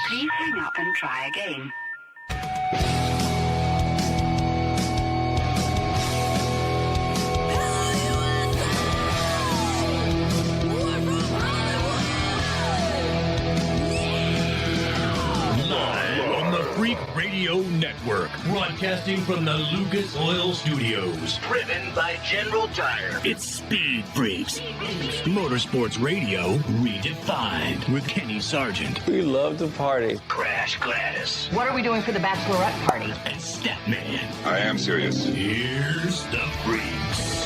Please hang up and try again. Freak Radio Network, broadcasting from the Lucas Oil Studios. Driven by General Tire. It's Speed Freaks. Motorsports Radio redefined with Kenny Sargent. We love to party. Crash Gladys. What are we doing for the bachelorette party? And Statman. I am serious. Here's the Freaks.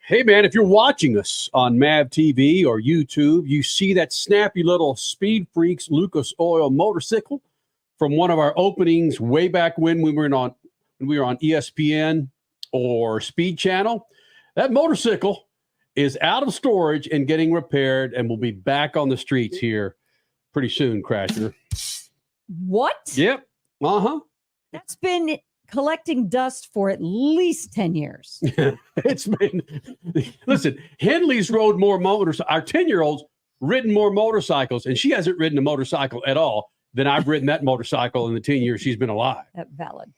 Hey, man, if you're watching us on MAV TV or YouTube, you see that snappy little Speed Freaks Lucas Oil motorcycle from one of our openings way back when we were on ESPN or Speed Channel. That motorcycle is out of storage and getting repaired and will be back on the streets here pretty soon, Crasher. What? Yep. Uh-huh. That's been collecting dust for at least 10 years. It's been, listen, Henley's rode more motorcycles, our 10-year-old's ridden more motorcycles, and she hasn't ridden a motorcycle at all than I've ridden that motorcycle in the 10 years she's been alive. Valid.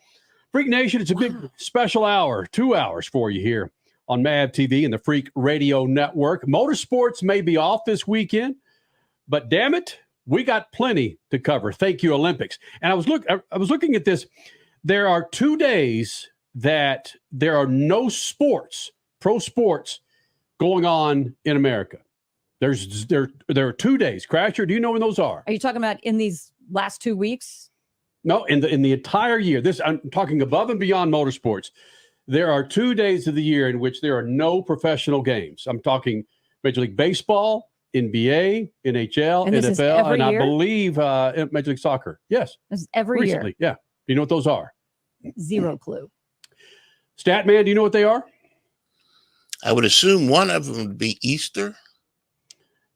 Freak Nation, it's a big special hour, 2 hours for you here on MAV TV and the Freak Radio Network. Motorsports may be off this weekend, but damn it, we got plenty to cover. Thank you, Olympics. And I was looking at this. There are 2 days that there are no sports, pro sports, going on in America. There are 2 days. Crasher, do you know when those are? Are you talking about in these last 2 weeks? No, in the entire year. I'm talking above and beyond motorsports. There are 2 days of the year in which there are no professional games. I'm talking Major League Baseball, NBA, NHL, And NFL, and year? I believe Major League Soccer. Yes. This is every Recently, year. yeah. Do you know what those are? Zero clue. Statman, do you know what they are? I would assume one of them would be Easter.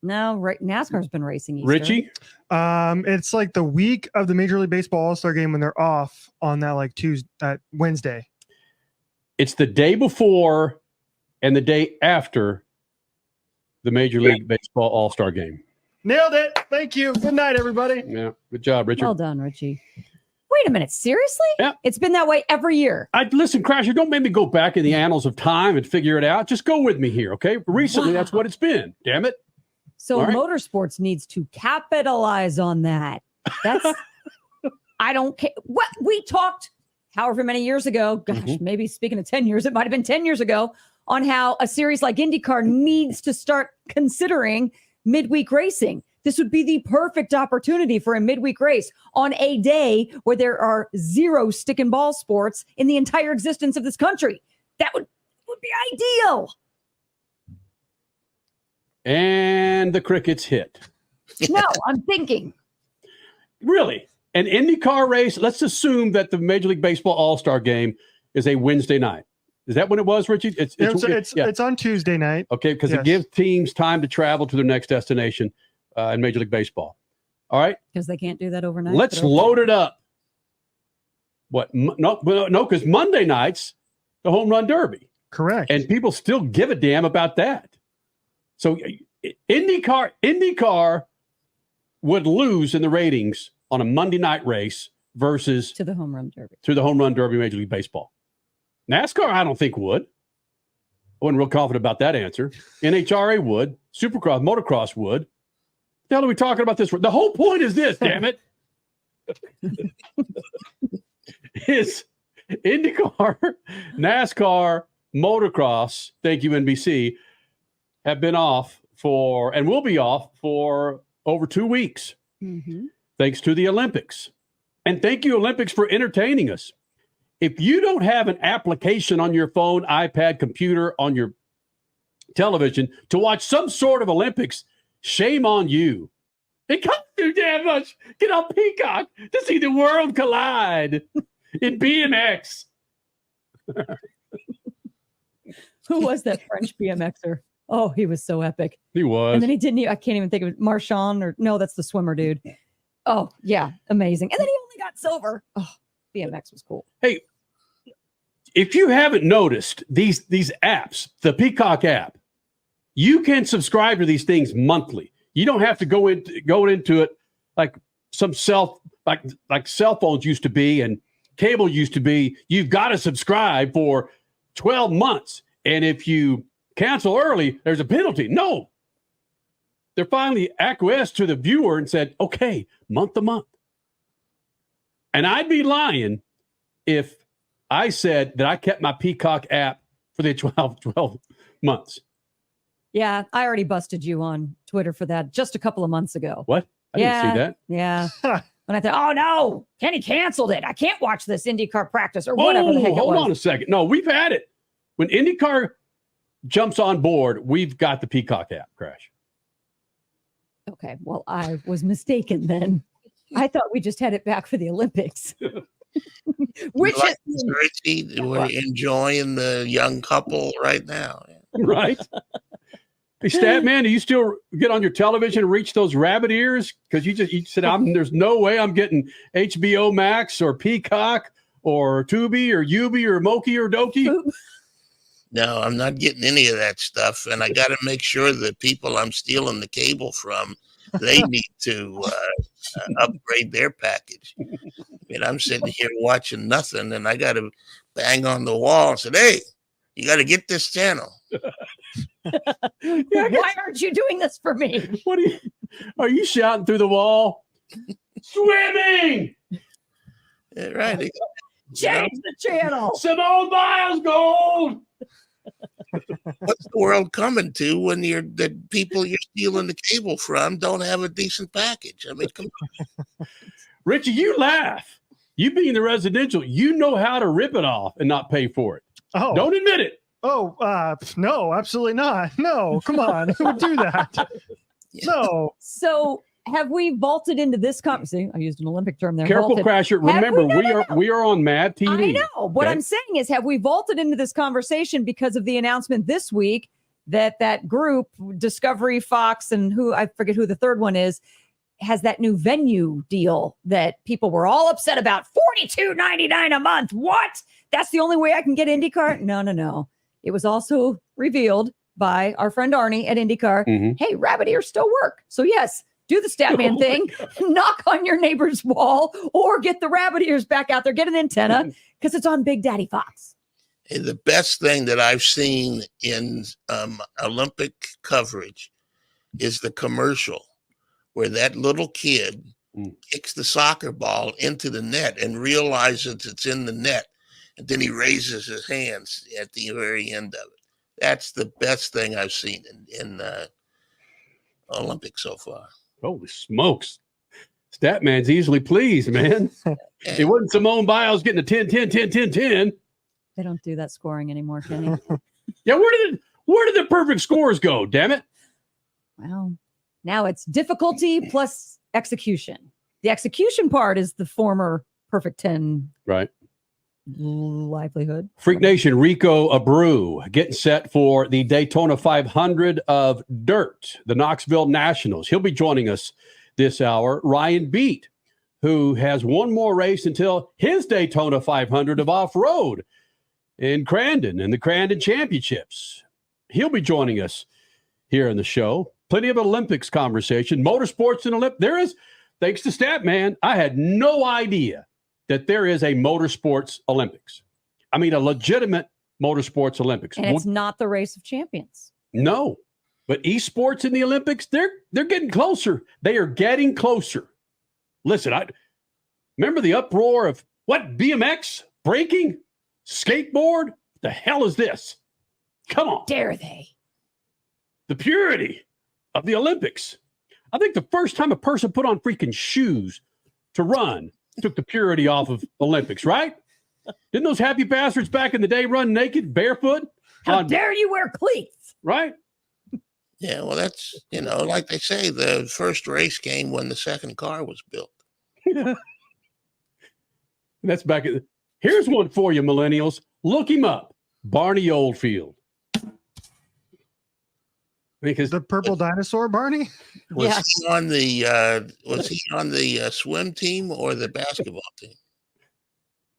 No, right. NASCAR's been racing Easter. Richie? It's like the week of the Major League Baseball All-Star game when they're off on that Wednesday. It's the day before and the day after the Major League Baseball All-Star game. Nailed it. Thank you. Good night, everybody. Yeah, good job, Richard. Well done, Richie. Wait a minute. Seriously? Yeah. It's been that way every year. Listen, Crasher, don't make me go back in the annals of time and figure it out. Just go with me here, okay? Recently, That's what it's been. Damn it. So All right. motorsports needs to capitalize on that. That's, I don't care. What we talked however many years ago, gosh, maybe speaking of 10 years, it might've been 10 years ago, on how a series like IndyCar needs to start considering midweek racing. This would be the perfect opportunity for a midweek race on a day where there are zero stick and ball sports in the entire existence of this country. That would be ideal. And the crickets hit. No, I'm thinking. Really? An IndyCar race? Let's assume that the Major League Baseball All-Star game is a Wednesday night. Is that when it was, Richie? It's on Tuesday night. Okay, because it gives teams time to travel to their next destination in Major League Baseball. All right? Because they can't do that overnight. Let's load it up. What? No, because Monday night's the Home Run Derby. Correct. And people still give a damn about that. So IndyCar would lose in the ratings on a Monday night race versus to the Home Run Derby. To the Home Run Derby Major League Baseball. NASCAR, I don't think would. I wasn't real confident about that answer. NHRA would. Supercross, motocross would. What the hell are we talking about this? The whole point is this, damn it. Is IndyCar, NASCAR, motocross, thank you, NBC, have been off and will be off for over 2 weeks. Thanks to the Olympics. And thank you, Olympics, for entertaining us. If you don't have an application on your phone, iPad, computer, on your television to watch some sort of Olympics, shame on you. It costs too damn much. Get on Peacock to see the world collide in BMX. Who was that French BMXer? Oh, he was so epic. He was. And then I can't even think of it. Marchand no, that's the swimmer dude. Oh, yeah. Amazing. And then he only got silver. Oh, BMX was cool. Hey, if you haven't noticed these apps, the Peacock app, you can subscribe to these things monthly. You don't have to go into it like some cell phones used to be and cable used to be. You've got to subscribe for 12 months. And if you cancel early, there's a penalty. No. They're finally acquiesced to the viewer and said, okay, month to month. And I'd be lying if I said that I kept my Peacock app for the 12 months. Yeah, I already busted you on Twitter for that just a couple of months ago. What? I didn't see that. Yeah. When I thought, oh no, Kenny canceled it. I can't watch this IndyCar practice or whatever the heck it was. Hold on a second. No, we've had it. When IndyCar jumps on board, we've got the Peacock app, Crash. Okay, well, I was mistaken then. I thought we just had it back for the Olympics. Which like Richie, we're enjoying the young couple right now. Right. Hey, Statman, do you still get on your television and reach those rabbit ears? Because you said there's no way I'm getting HBO Max or Peacock or Tubi or Ubi or Moki or Doki. No, I'm not getting any of that stuff, and I got to make sure the people I'm stealing the cable from, they need to upgrade their package. I mean, I'm sitting here watching nothing, and I got to bang on the wall and say, "Hey, you got to get this channel." Why aren't you doing this for me? Are you shouting through the wall? Swimming! Yeah, right. Change the channel. Simone Biles gold. What's the world coming to when the people you're stealing the cable from don't have a decent package? I mean, come on. Richie, you laugh. You being the residential, you know how to rip it off and not pay for it. Oh, don't admit it. Oh, no, absolutely not. No, come on. Who would do that? Yeah. No. So have we vaulted into this conversation? I used an Olympic term there. Careful, vaulted. Crasher. Remember, we are on Mad TV. I know. What I'm saying is, have we vaulted into this conversation because of the announcement this week that group, Discovery, Fox, and I forget who the third one is, has that new venue deal that people were all upset about? $42.99 a month. What? That's the only way I can get IndyCar? No. It was also revealed by our friend Arnie at IndyCar. Mm-hmm. Hey, rabbit ears still work. So yes, do the Statman thing, knock on your neighbor's wall, or get the rabbit ears back out there, get an antenna, because it's on Big Daddy Fox. Hey, the best thing that I've seen in Olympic coverage is the commercial where that little kid kicks the soccer ball into the net and realizes it's in the net. And then he raises his hands at the very end of it. That's the best thing I've seen in Olympics so far. Holy smokes. Statman's easily pleased, man. It wasn't Simone Biles getting a 10, 10, 10, 10, 10. They don't do that scoring anymore, Kenny. Yeah, where did the perfect scores go, damn it? Well, now it's difficulty plus execution. The execution part is the former perfect 10. Right. Livelihood. Freak Nation, Rico Abreu getting set for the Daytona 500 of Dirt, the Knoxville Nationals. He'll be joining us this hour. Ryan Beat, who has one more race until his Daytona 500 of off-road in Crandon and the Crandon Championships. He'll be joining us here in the show. Plenty of Olympics conversation. Motorsports and Olympics. There is, thanks to Statman, I had no idea that there is a motorsports Olympics. I mean, a legitimate motorsports Olympics. And it's not the race of champions. No, but esports in the Olympics, they're getting closer. They are getting closer. Listen, I remember the uproar of what, BMX, breaking, skateboard? The hell is this? Come on. Dare they? The purity of the Olympics. I think the first time a person put on freaking shoes to run took the purity off of Olympics, right? Didn't those happy bastards back in the day run naked, barefoot? How dare you wear cleats? Right? Yeah, well, that's, like they say, the first race came when the second car was built. That's back at here's one for you, millennials. Look him up. Barney Oldfield. Because the purple dinosaur, Barney? Was he on the swim team or the basketball team?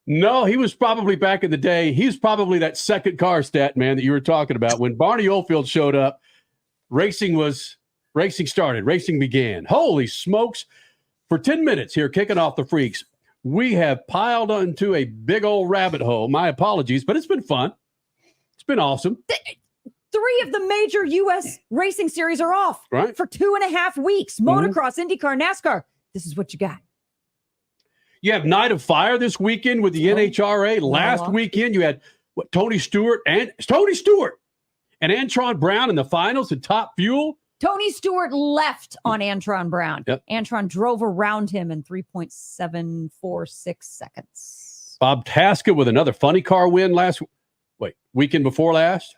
No, he was probably back in the day. He's probably that second car stat man that you were talking about. When Barney Oldfield showed up, racing started, racing began. Holy smokes. For 10 minutes here, kicking off the Freaks, we have piled into a big old rabbit hole. My apologies, but it's been fun. It's been awesome. 3 of the major U.S. racing series are off for 2.5 weeks. Motocross, IndyCar, NASCAR. This is what you got. You have Night of Fire this weekend with the NHRA. Last weekend, you had Tony Stewart and Antron Brown in the finals at Top Fuel. Tony Stewart left on Antron Brown. Yep. Antron drove around him in 3.746 seconds. Bob Tasca with another funny car win weekend before last.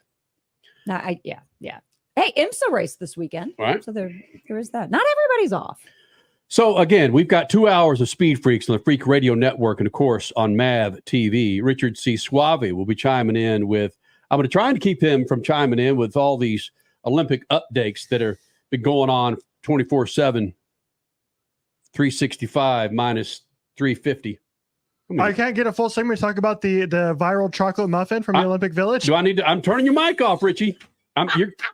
Yeah. Hey, IMSA raced this weekend. Right. So there is that. Not everybody's off. So, again, we've got 2 hours of Speed Freaks on the Freak Radio Network and, of course, on MAV TV. Richard C. Suave will be chiming in with – I'm going to try and keep him from chiming in with all these Olympic updates that are been going on 24/7, 365 minus 350. I can't get a full segment to talk about the viral chocolate muffin from the Olympic Village. Do I need to? I'm turning your mic off, Richie.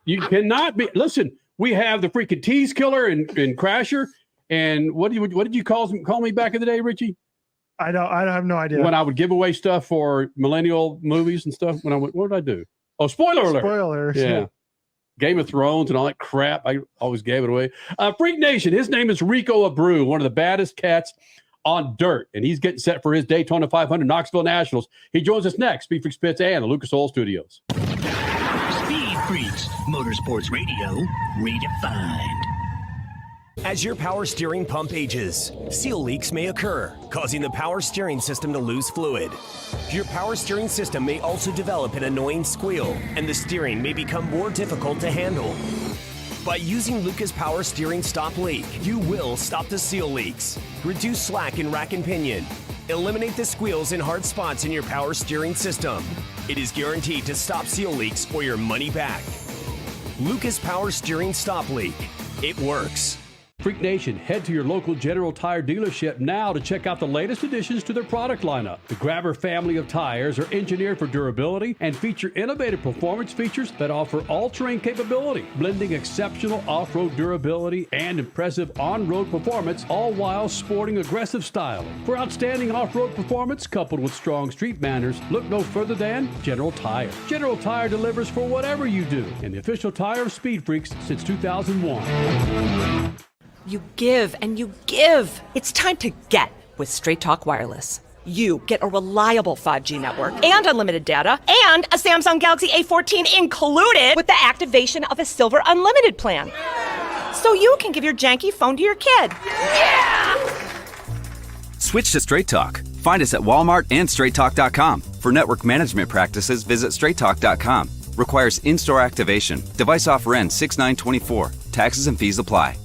You cannot be. Listen, we have the freaking tease killer and Crasher. And what did you call me back in the day, Richie? I have no idea. When I would give away stuff for millennial movies and stuff. What did I do? Oh, spoiler alert! Spoilers. Yeah. Game of Thrones and all that crap. I always gave it away. Freak Nation. His name is Rico Abreu, one of the baddest cats on dirt, and he's getting set for his Daytona 500 Knoxville Nationals. He joins us next. Speed Freaks Pits and the Lucas Oil Studios. Speed Freaks, Motorsports Radio, redefined. As your power steering pump ages, seal leaks may occur, causing the power steering system to lose fluid. Your power steering system may also develop an annoying squeal, and the steering may become more difficult to handle. By using Lucas Power Steering Stop Leak, you will stop the seal leaks, reduce slack in rack and pinion, eliminate the squeals and hard spots in your power steering system. It is guaranteed to stop seal leaks or your money back. Lucas Power Steering Stop Leak. It works. Freak Nation, head to your local General Tire dealership now to check out the latest additions to their product lineup. The Grabber family of tires are engineered for durability and feature innovative performance features that offer all-terrain capability, blending exceptional off-road durability and impressive on-road performance, all while sporting aggressive styling. For outstanding off-road performance coupled with strong street manners, look no further than General Tire. General Tire delivers for whatever you do, and the official tire of Speed Freaks since 2001. You give and you give. It's time to get with Straight Talk Wireless. You get a reliable 5G network and unlimited data and a Samsung Galaxy A14 included with the activation of a Silver Unlimited plan. So you can give your janky phone to your kid. Yeah! Switch to Straight Talk. Find us at Walmart and StraightTalk.com. For network management practices, visit StraightTalk.com. Requires in-store activation. Device offer ends 6/9/24. Taxes and fees apply.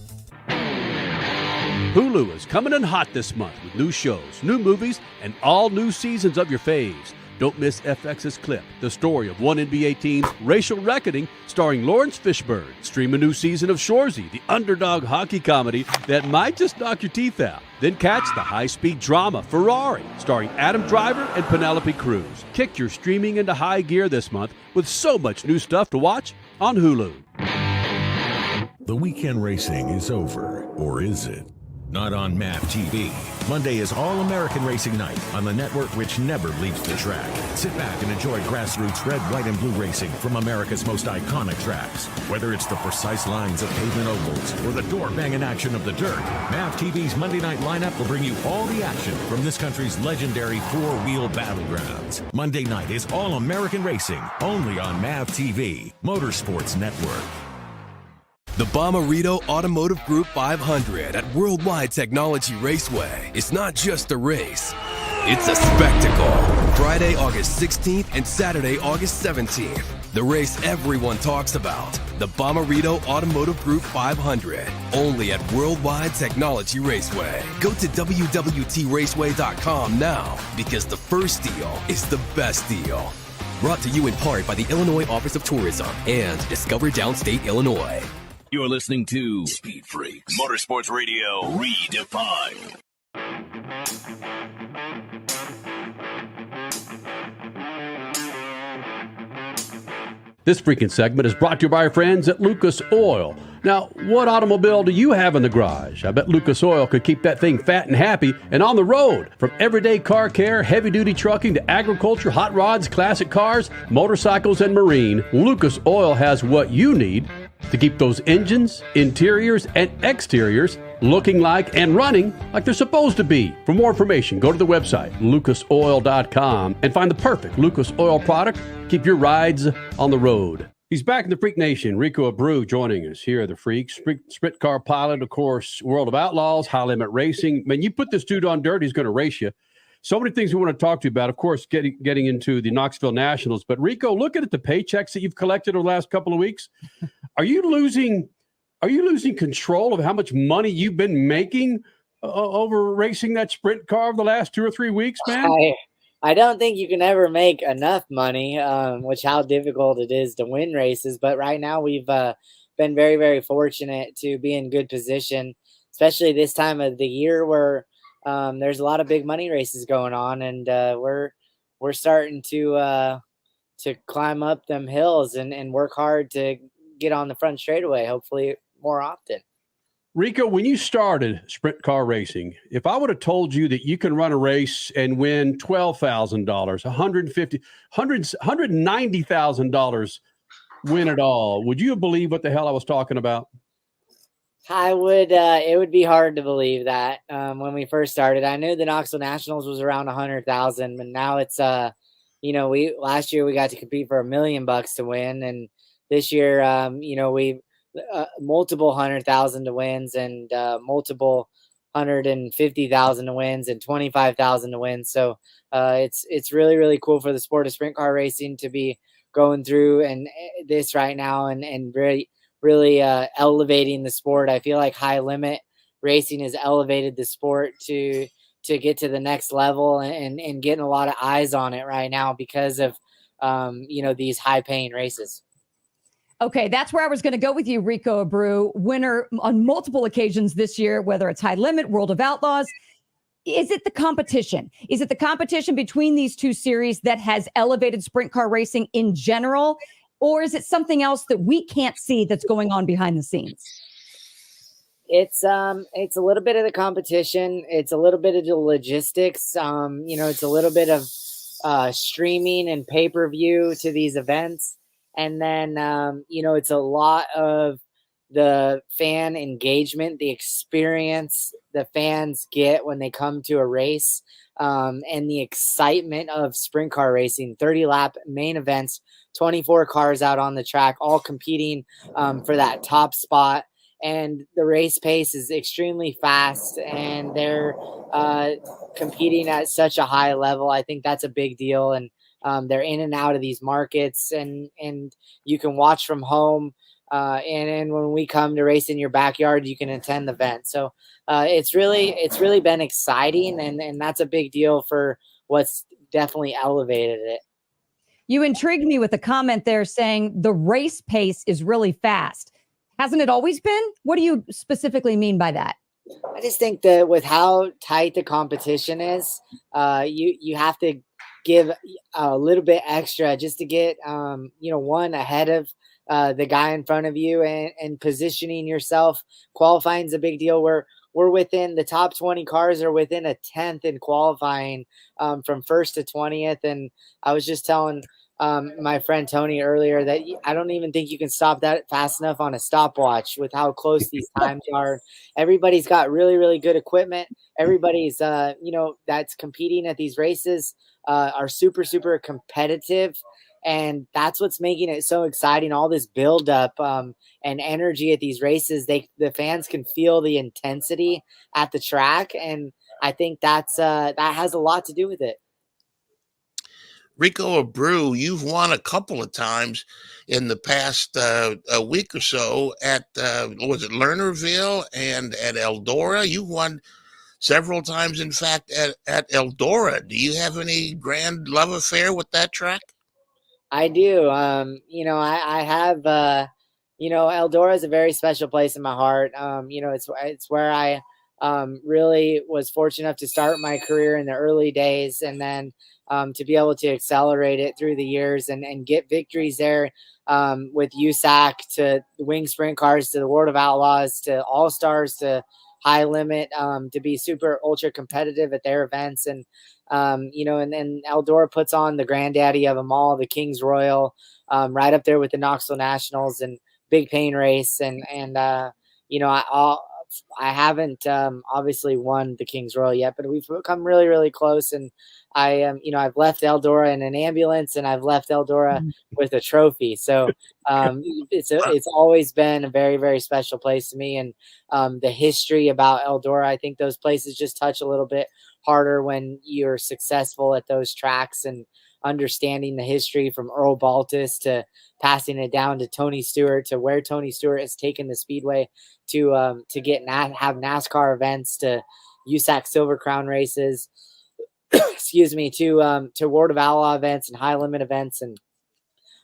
Hulu is coming in hot this month with new shows, new movies, and all new seasons of your faves. Don't miss FX's Clip, the story of one NBA team's racial reckoning, starring Lawrence Fishburne. Stream a new season of Shoresy, the underdog hockey comedy that might just knock your teeth out. Then catch the high-speed drama Ferrari, starring Adam Driver and Penelope Cruz. Kick your streaming into high gear this month with so much new stuff to watch on Hulu. The weekend racing is over, or is it? Not on MAV TV. Monday is All-American Racing Night on the network which never leaves the track. Sit back and enjoy grassroots red, white, and blue racing from America's most iconic tracks. Whether it's the precise lines of pavement ovals or the door-banging action of the dirt, MAV TV's Monday night lineup will bring you all the action from this country's legendary four-wheel battlegrounds. Monday night is All-American Racing, only on MAV TV, Motorsports Network. The Bommarito Automotive Group 500 at Worldwide Technology Raceway is not just a race, it's a spectacle. Friday, August 16th and Saturday, August 17th. The race everyone talks about. The Bommarito Automotive Group 500, only at Worldwide Technology Raceway. Go to WWTRaceway.com now because the first deal is the best deal. Brought to you in part by the Illinois Office of Tourism and Discover Downstate, Illinois. You're listening to Speed Freaks, Motorsports Radio, redefined. This freaking segment is brought to you by our friends at Lucas Oil. Now, what automobile do you have in the garage? I bet Lucas Oil could keep that thing fat and happy and on the road. From everyday car care, heavy-duty trucking to agriculture, hot rods, classic cars, motorcycles, and marine, Lucas Oil has what you need to keep those engines, interiors, and exteriors looking like and running like they're supposed to be. For more information, go to the website, lucasoil.com, and find the perfect Lucas Oil product. Keep your rides on the road. He's back in the Freak Nation. Rico Abreu joining us here at the Freaks. Sprint car pilot, of course, World of Outlaws, High Limit Racing. Man, you put this dude on dirt, he's going to race you. So many things we want to talk to you about. Of course, getting into the Knoxville Nationals. But Rico, looking at the paychecks that you've collected over the last couple of weeks, are you losing control of how much money you've been making over racing that sprint car over the last 2 or 3 weeks, man? I don't think you can ever make enough money, which how difficult it is to win races. But right now we've been very, very fortunate to be in good position, especially this time of the year where there's a lot of big money races going on, and we're starting to climb up them hills and work hard to get on the front straightaway, hopefully more often. Rico, when you started sprint car racing, if I would have told you that you can run a race and win $12,000, $150,000, $190,000, win it all, would you have believed what the hell I was talking about? I would. It would be hard to believe that when we first started. I knew the Knoxville Nationals was around 100,000, and now it's last year we got to compete for $1 million to win, and this year we multiple 100,000 to wins and multiple 150,000 to wins and 25,000 to win. So it's really, really cool for the sport of sprint car racing to be going through and this right now and really elevating the sport. I feel like High Limit Racing has elevated the sport to get to the next level and getting a lot of eyes on it right now because of these high paying races. Okay, that's where I was going to go with you, Rico Abreu, winner on multiple occasions this year, whether it's High Limit, World of Outlaws. Is it the competition? Is it the competition between these two series that has elevated sprint car racing in general? Or is it something else that we can't see that's going on behind the scenes? It's a little bit of the competition. It's a little bit of the logistics. It's a little bit of streaming and pay-per-view to these events. And then, it's a lot of the fan engagement, the experience the fans get when they come to a race, and the excitement of sprint car racing, 30-lap main events, 24 cars out on the track, all competing for that top spot. And the race pace is extremely fast, and they're competing at such a high level. I think that's a big deal. And they're in and out of these markets, and you can watch from home. And when we come to race in your backyard, you can attend the event. So it's really been exciting, and that's a big deal for what's definitely elevated it. You intrigued me with a comment there saying the race pace is really fast. Hasn't it always been? What do you specifically mean by that? I just think that with how tight the competition is, you have to give a little bit extra just to get, one ahead of the guy in front of you and positioning yourself. Qualifying is a big deal. We're within the top 20 cars are within a 10th in qualifying from 1st to 20th. And I was just telling my friend Tony earlier that I don't even think you can stop that fast enough on a stopwatch with how close these times are. Everybody's got really, really good equipment. Everybody's, that's competing at these races are super, super competitive. And that's what's making it so exciting. All this buildup and energy at these races, the fans can feel the intensity at the track. And I think that has a lot to do with it. Rico Abreu, you've won a couple of times in the past a week or so at, was it Lernerville and at Eldora? You won several times, in fact, at Eldora. Do you have any grand love affair with that track? I do. I have, Eldora is a very special place in my heart. It's where I really was fortunate enough to start my career in the early days, and then to be able to accelerate it through the years and get victories there with USAC to wing sprint cars to the World of Outlaws to All Stars to High Limit, to be super ultra competitive at their events. And and then Eldora puts on the granddaddy of them all, the Kings Royal, right up there with the Knoxville Nationals and Big Pain Race. I haven't obviously won the Kings Royal yet, but we've come really, really close. And I've left Eldora in an ambulance, and I've left Eldora with a trophy. So it's always been a very, very special place to me. And the history about Eldora, I think those places just touch a little bit harder when you're successful at those tracks, and understanding the history from Earl Baltus to passing it down to Tony Stewart, to where Tony Stewart has taken the Speedway to have NASCAR events, to USAC Silver Crown races, excuse me, to World of Outlaw events and High Limit events, and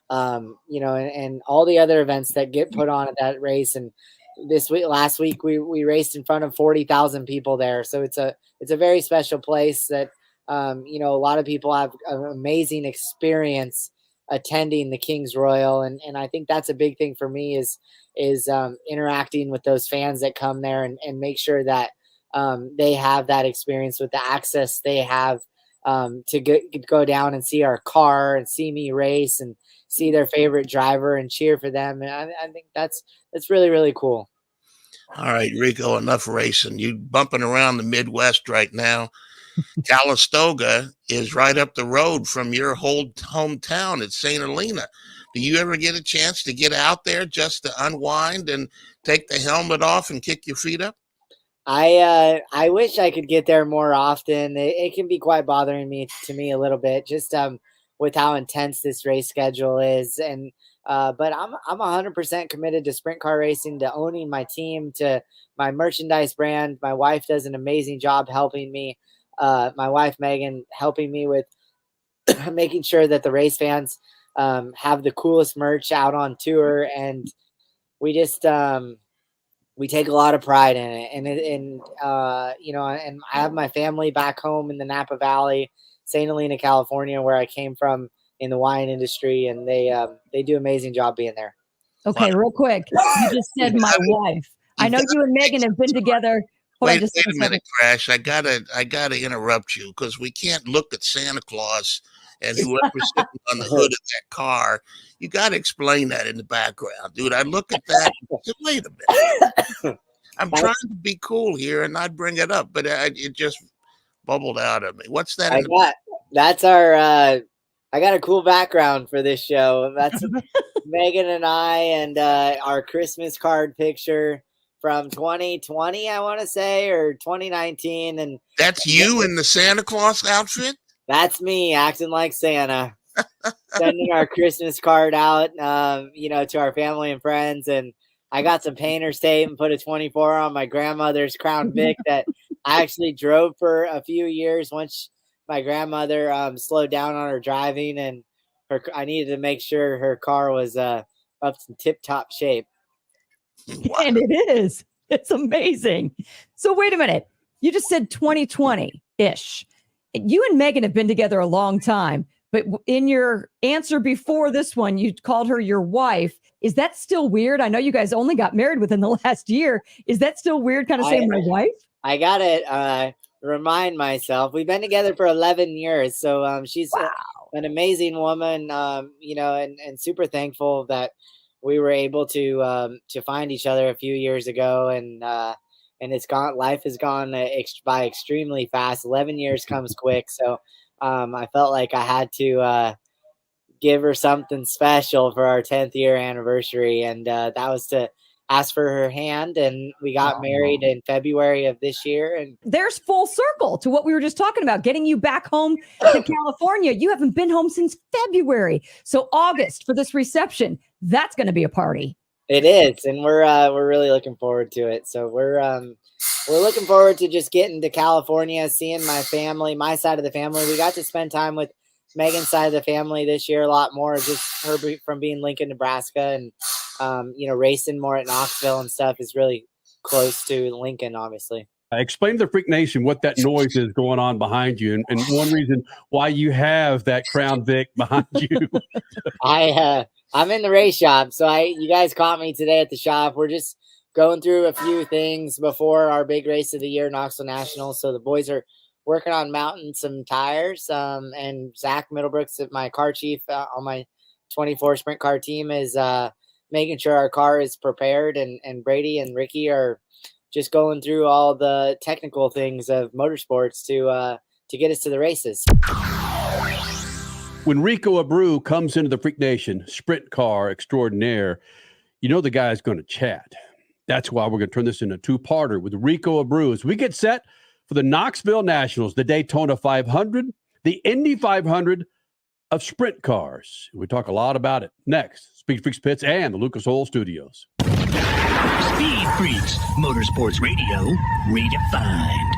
and all the other events that get put on at that race. And last week we raced in front of 40,000 people there, so it's a very special place that a lot of people have an amazing experience attending the Kings Royal, and I think that's a big thing for me is interacting with those fans that come there and make sure that they have that experience with the access they have to go down and see our car and see me race and see their favorite driver and cheer for them. And I think that's really, really cool. All right, Rico, enough racing. You bumping around the Midwest right now. Calistoga is right up the road from your whole hometown at St. Helena. Do you ever get a chance to get out there just to unwind and take the helmet off and kick your feet up? I wish I could get there more often. It can be quite bothering to me a little bit, just with how intense this race schedule is. And but I'm 100% committed to sprint car racing, to owning my team, to my merchandise brand. My wife does an amazing job helping me. My wife Megan helping me with making sure that the race fans have the coolest merch out on tour, and we just we take a lot of pride in it. And I have my family back home in the Napa Valley, St. Helena, California, where I came from in the wine industry, and they do an amazing job being there. Okay, real quick, you just said my wife. I know you and Megan have been together. Wait a minute, Crash. I gotta interrupt you, because we can't look at Santa Claus and whoever's sitting on the hood of that car. You got to explain that in the background, dude. I look at that. Wait a minute. I'm trying to be cool here and not bring it up, but it just bubbled out of me. What's that? That's our. I got a cool background for this show. That's Megan and I, and our Christmas card picture from 2020, I want to say, or 2019. And that's you in the Santa Claus outfit? That's me acting like Santa, sending our Christmas card out, to our family and friends. And I got some painter's tape and put a 24 on my grandmother's Crown Vic that I actually drove for a few years once my grandmother slowed down on her driving, and I needed to make sure her car was up to tip-top shape. Wow. And it is. It's amazing. So wait a minute. You just said 2020-ish. You and Megan have been together a long time, but in your answer before this one, you called her your wife. Is that still weird? I know you guys only got married within the last year. Is that still weird, kind of saying my wife? I got to remind myself. We've been together for 11 years. So she's an amazing woman, and super thankful that we were able to find each other a few years ago, and life has gone by extremely fast. 11 years comes quick. So I felt like I had to give her something special for our 10th year anniversary. And that was to ask for her hand. And we got married in February of this year. And there's full circle to what we were just talking about, getting you back home to California. You haven't been home since February. So August for this reception, that's going to be a party. It is, and we're really looking forward to it. So we're looking forward to just getting to California, seeing my family, my side of the family. We got to spend time with Megan's side of the family this year a lot more, just her from being Lincoln, Nebraska, and racing more at Knoxville and stuff is really close to Lincoln, obviously. Explain to the Freak Nation what that noise is going on behind you, and one reason why you have that Crown Vic behind you. I'm in the race shop, so you guys caught me today at the shop. We're just going through a few things before our big race of the year, Knoxville Nationals. So the boys are working on mounting some tires, and Zach Middlebrooks, my car chief on my 24 sprint car team, is making sure our car is prepared, and Brady and Ricky are just going through all the technical things of motorsports to get us to the races. When Rico Abreu comes into the Freak Nation, sprint car extraordinaire, you know the guy's going to chat. That's why we're going to turn this into a two-parter with Rico Abreu as we get set for the Knoxville Nationals, the Daytona 500, the Indy 500 of sprint cars. We talk a lot about it next. SpeedFreaks Pits and the Lucas Oil Studios. Speed Freaks, Motorsports Radio, redefined.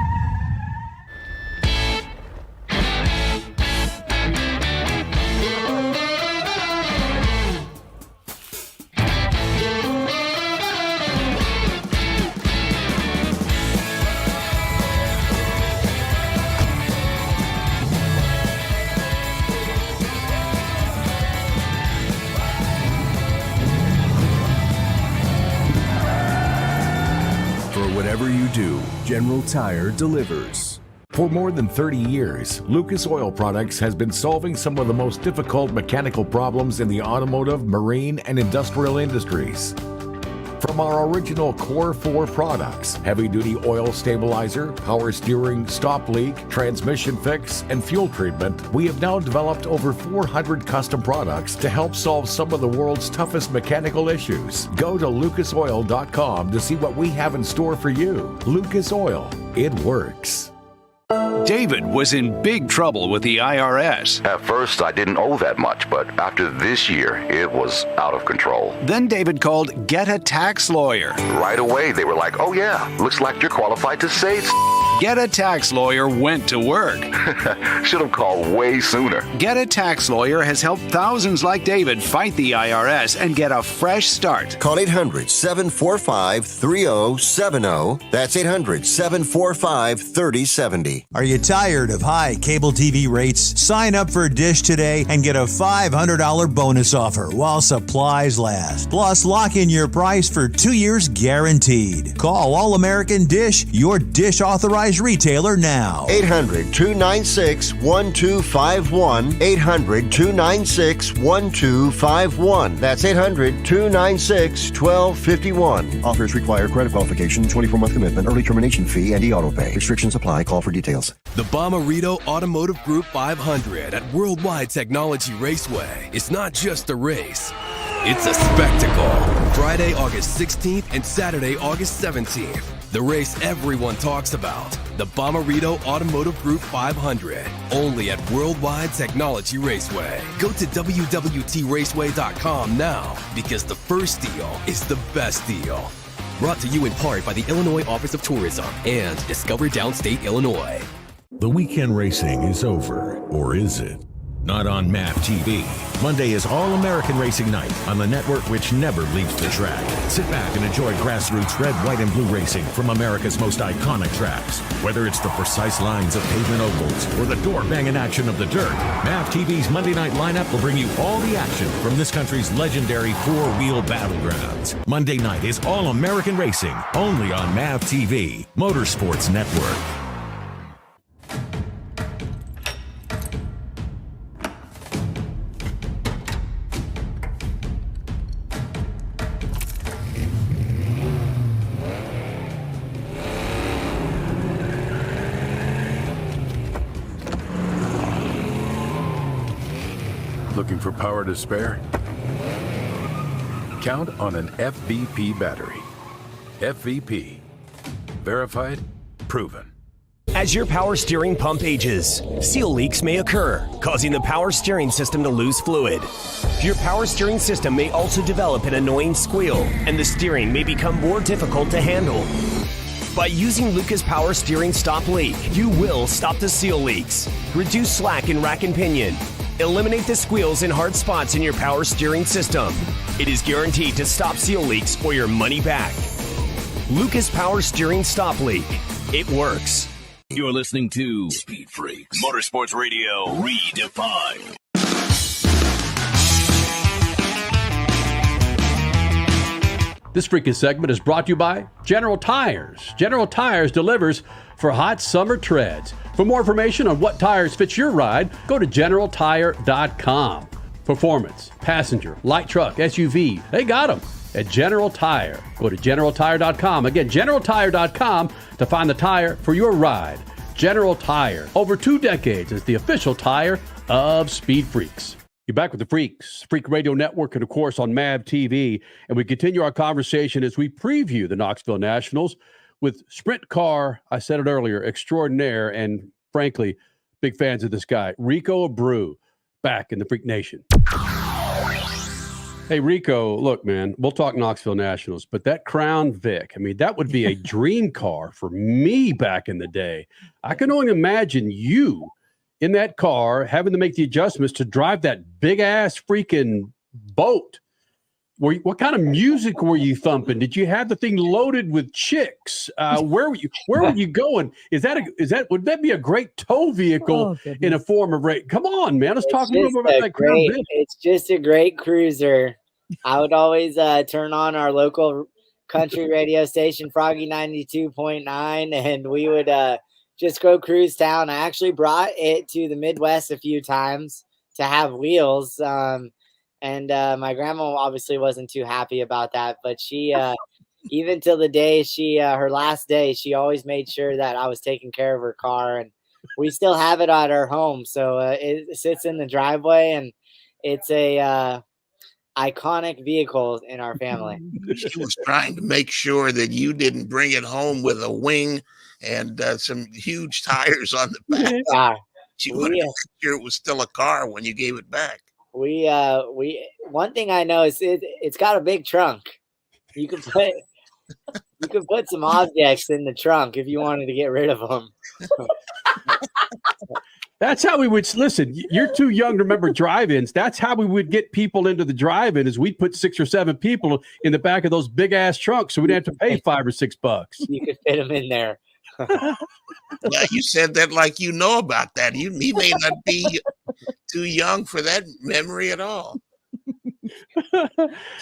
Whatever you do, General Tire delivers. For more than 30 years, Lucas Oil Products has been solving some of the most difficult mechanical problems in the automotive, marine, and industrial industries. From our original Core 4 products, heavy-duty oil stabilizer, power steering, stop leak, transmission fix, and fuel treatment, we have now developed over 400 custom products to help solve some of the world's toughest mechanical issues. Go to lucasoil.com to see what we have in store for you. Lucas Oil, it works. David was in big trouble with the IRS. At first, I didn't owe that much, but after this year, it was out of control. Then David called Get a Tax Lawyer. Right away, they were like, oh yeah, looks like you're qualified to say Get a Tax Lawyer went to work. Should have called way sooner. Get a Tax Lawyer has helped thousands like David fight the IRS and get a fresh start. Call 800-745-3070. That's 800-745-3070. Are you tired of high cable TV rates? Sign up for Dish today and get a $500 bonus offer while supplies last. Plus, lock in your price for 2 years guaranteed. Call All American Dish, your Dish authorized retailer now. 800-296-1251. 800-296-1251. That's 800-296-1251. Offers require credit qualification, 24-month commitment, early termination fee, and auto pay. Restrictions apply. Call for details. The Bommarito Automotive Group 500 at Worldwide Technology Raceway is not just a race. It's a spectacle. Friday, August 16th and Saturday, August 17th. The race everyone talks about. The Bommarito Automotive Group 500. Only at Worldwide Technology Raceway. Go to WWTRaceway.com now because the first deal is the best deal. Brought to you in part by the Illinois Office of Tourism and Discover Downstate Illinois. The weekend racing is over, or is it? Not on MAP TV. Monday is All-American Racing Night on the network which never leaves the track. Sit back and enjoy grassroots red, white, and blue racing from America's most iconic tracks. Whether it's the precise lines of pavement ovals or the door-banging action of the dirt, MAP TV's Monday night lineup will bring you all the action from this country's legendary four-wheel battlegrounds. Monday night is All-American Racing, only on MAP TV, Motorsports Network. Looking for power to spare? Count on an FVP battery. FVP. Verified, proven. As your power steering pump ages, seal leaks may occur, causing the power steering system to lose fluid. Your power steering system may also develop an annoying squeal, and the steering may become more difficult to handle. By using Lucas Power Steering Stop Leak, you will stop the seal leaks, reduce slack in rack and pinion, eliminate the squeals and hard spots in your power steering system. It is guaranteed to stop seal leaks or your money back. Lucas Power Steering Stop Leak. it works. You're listening to Speed Freaks, Motorsports Radio Redefined. This freaking segment is brought to you by General Tires. General Tires delivers for hot summer treads. For more information on what tires fit your ride, go to GeneralTire.com. Performance, passenger, light truck, SUV, they got them at General Tire. Go to GeneralTire.com. Again, GeneralTire.com to find the tire for your ride. General Tire, over 2 decades as the official tire of Speed Freaks. You're back with the Freaks, Freak Radio Network, and of course on MAV TV. And we continue our conversation as we preview the Knoxville Nationals with sprint car, I said it earlier, extraordinaire, and frankly, big fans of this guy, Rico Abreu, back in the Freak Nation. Hey, Rico, look, man, we'll talk Knoxville Nationals, but that Crown Vic, I mean, that would be a dream car for me back in the day. I can only imagine you in that car, having to make the adjustments to drive that big-ass freaking boat. What kind of music were you thumping? Did you have the thing loaded with chicks? Where were you going? Would that be a great tow vehicle in a form of race? Come on, man. Let's talk a little bit about that Crown Vic. It's just a great cruiser. I would always turn on our local country radio station, Froggy 92.9, and we would just go cruise town. I actually brought it to the Midwest a few times to have wheels. And my grandma obviously wasn't too happy about that, but she, even till the day her last day, she always made sure that I was taking care of her car, and we still have it at our home. So it sits in the driveway, and it's a iconic vehicle in our family. She was trying to make sure that you didn't bring it home with a wing and some huge tires on the back. She wanted to make sure it was still a car when you gave it back. We one thing I know is it's got a big trunk. You can put some objects in the trunk if you wanted to get rid of them. That's how we would listen. You're too young to remember drive-ins. That's how we would get people into the drive-in. Is we'd put 6 or 7 people in the back of those big ass trunks, so we'd have to pay $5 or $6. You could fit them in there. Yeah, you said that like you know about that. He may not be too young for that memory at all.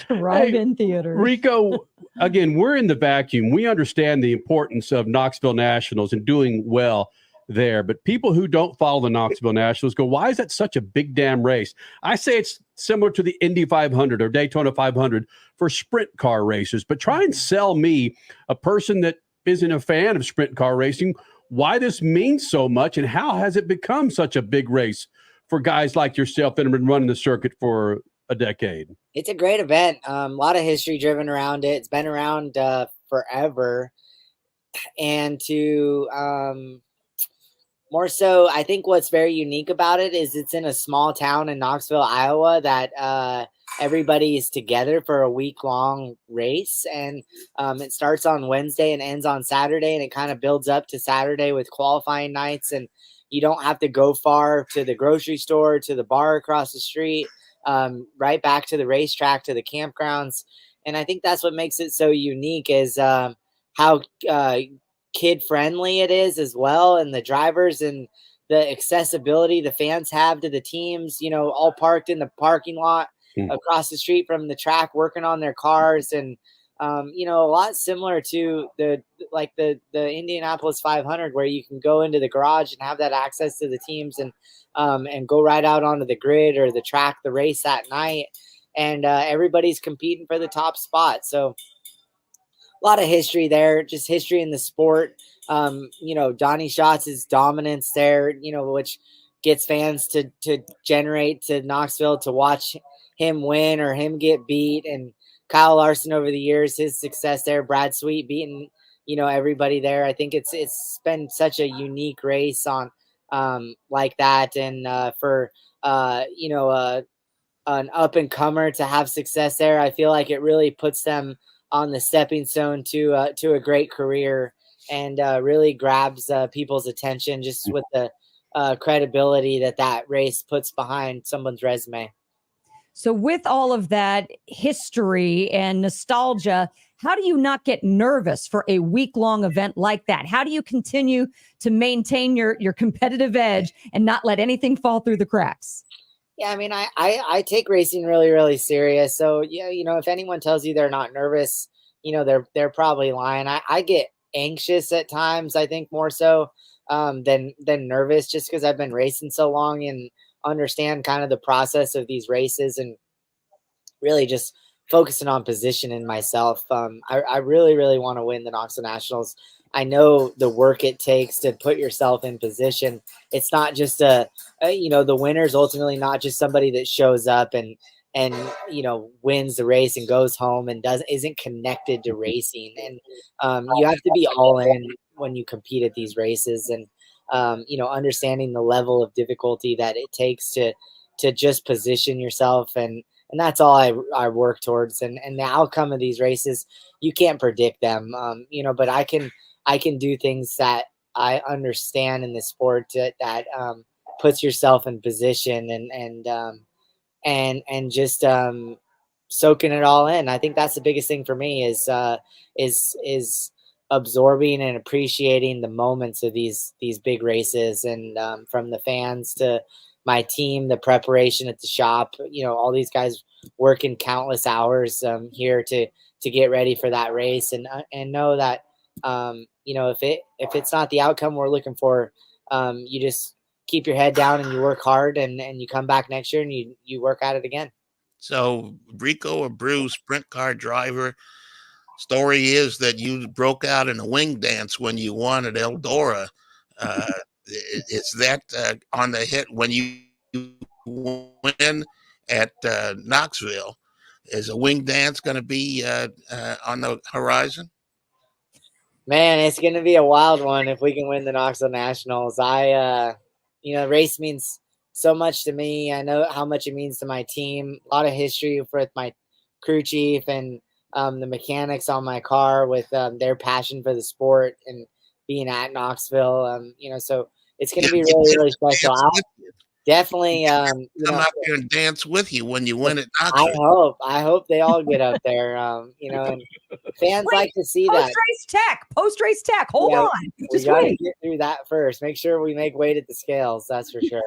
Drive-in theater. Rico, again, we're in the vacuum. We understand the importance of Knoxville Nationals and doing well there. But people who don't follow the Knoxville Nationals go, why is that such a big damn race? I say it's similar to the Indy 500 or Daytona 500 for sprint car racers. But try and sell me, a person that isn't a fan of sprint car racing, why this means so much and how has it become such a big race for guys like yourself that have been running the circuit for a decade? It's a great event. A lot of history driven around it. It's been around forever. And to more so, I think what's very unique about it is it's in a small town in Knoxville, Iowa, that everybody is together for a week-long race. And it starts on Wednesday and ends on Saturday, and it kind of builds up to Saturday with qualifying nights. And you don't have to go far to the grocery store, to the bar across the street, right back to the racetrack, to the campgrounds. And I think that's what makes it so unique is how kid-friendly it is as well, and the drivers and the accessibility the fans have to the teams, you know, all parked in the parking lot across the street from the track, working on their cars. And, you know, a lot similar to the Indianapolis 500, where you can go into the garage and have that access to the teams and go right out onto the grid or the track, the race that night. And everybody's competing for the top spot. So a lot of history there, just history in the sport. You know, Donnie Schatz's dominance there, you know, which gets fans to generate to Knoxville to watch him win or him get beat. And Kyle Larson over the years, his success there, Brad Sweet beating, you know, everybody there. I think it's been such a unique race on like that. And for, you know, an up and comer to have success there, I feel like it really puts them on the stepping stone to a great career, and really grabs people's attention just with the credibility that race puts behind someone's resume. So with all of that history and nostalgia, how do you not get nervous for a week-long event like that? How do you continue to maintain your competitive edge and not let anything fall through the cracks? Yeah, I mean, I take racing really, really serious. So yeah, if anyone tells you they're not nervous, they're probably lying. I get anxious at times, I think more so than nervous, just because I've been racing so long and understand kind of the process of these races and really just focusing on positioning myself. I really, really want to win the Knoxville Nationals. I know the work it takes to put yourself in position. It's not just the winner's ultimately not just somebody that shows up and wins the race and goes home and isn't connected to racing. And you have to be all in when you compete at these races, and understanding the level of difficulty that it takes to just position yourself, and that's all I work towards. And the outcome of these races, you can't predict them, but I can do things that I understand in the sport that puts yourself in position and just soaking it all in. I think that's the biggest thing for me is absorbing and appreciating the moments of these big races, and from the fans to my team, the preparation at the shop, all these guys working countless hours here to get ready for that race, and know that if it's not the outcome we're looking for, you just keep your head down and you work hard, and you come back next year and you work at it again. So Rico Abreu, sprint car driver. Story is that you broke out in a wing dance when you won at Eldora. Is that on the hit when you win at Knoxville? Is a wing dance going to be on the horizon? Man, it's going to be a wild one if we can win the Knoxville Nationals. Race means so much to me. I know how much it means to my team. A lot of history with my crew chief and the mechanics on my car with their passion for the sport and being at Knoxville. So it's going to be really, really special. Definitely come out here and dance with you when you win at Knoxville. I hope they all get up there. And fans like to see that. Post-race tech. Hold on. Just got to get through that first. Make sure we make weight at the scales. That's for sure.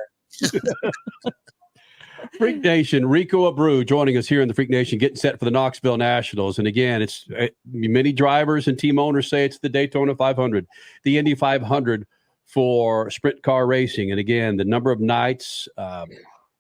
Freak Nation, Rico Abreu joining us here in the Freak Nation, getting set for the Knoxville Nationals. And again, it's many drivers and team owners say it's the Daytona 500, the Indy 500 for sprint car racing. And again, the number of nights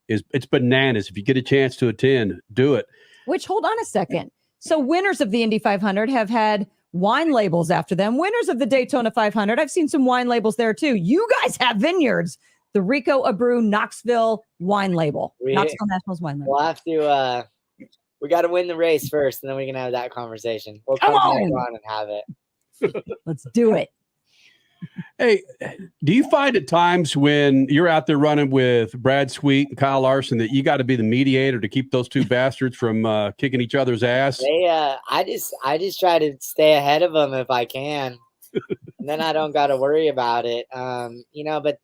it's bananas. If you get a chance to attend, do it. Which, hold on a second. So winners of the Indy 500 have had wine labels after them. Winners of the Daytona 500, I've seen some wine labels there too. You guys have vineyards. The Rico Abreu Knoxville wine label. Knoxville Nationals wine label. We'll have to we got to win the race first, and then we can have that conversation. We'll come on and have it. Let's do it. Hey, do you find at times when you're out there running with Brad Sweet and Kyle Larson that you got to be the mediator to keep those two bastards from kicking each other's ass? I just try to stay ahead of them if I can, and then I don't got to worry about it. But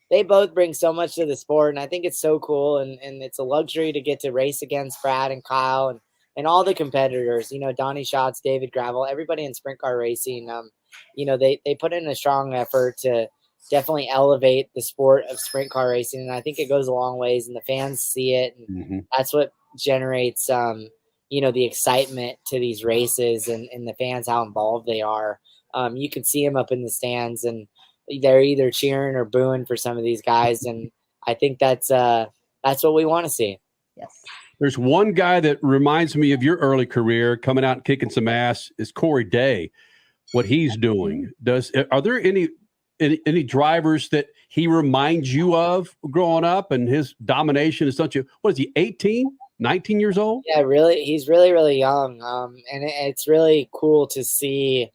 they both bring so much to the sport, and I think it's so cool, and it's a luxury to get to race against Brad and Kyle and all the competitors. Donnie Schatz, David Gravel, everybody in sprint car racing. They put in a strong effort to definitely elevate the sport of sprint car racing, and I think it goes a long ways, and the fans see it, and that's what generates the excitement to these races, and the fans, how involved they are. You can see them up in the stands, and they're either cheering or booing for some of these guys, and I think that's what we want to see. Yes. There's one guy that reminds me of your early career, coming out and kicking some ass, is Corey Day. What he's doing. Are there any drivers that he reminds you of growing up and his domination is such a, what is he, 18, 19 years old? Yeah, really. He's really, really young. And it's really cool to see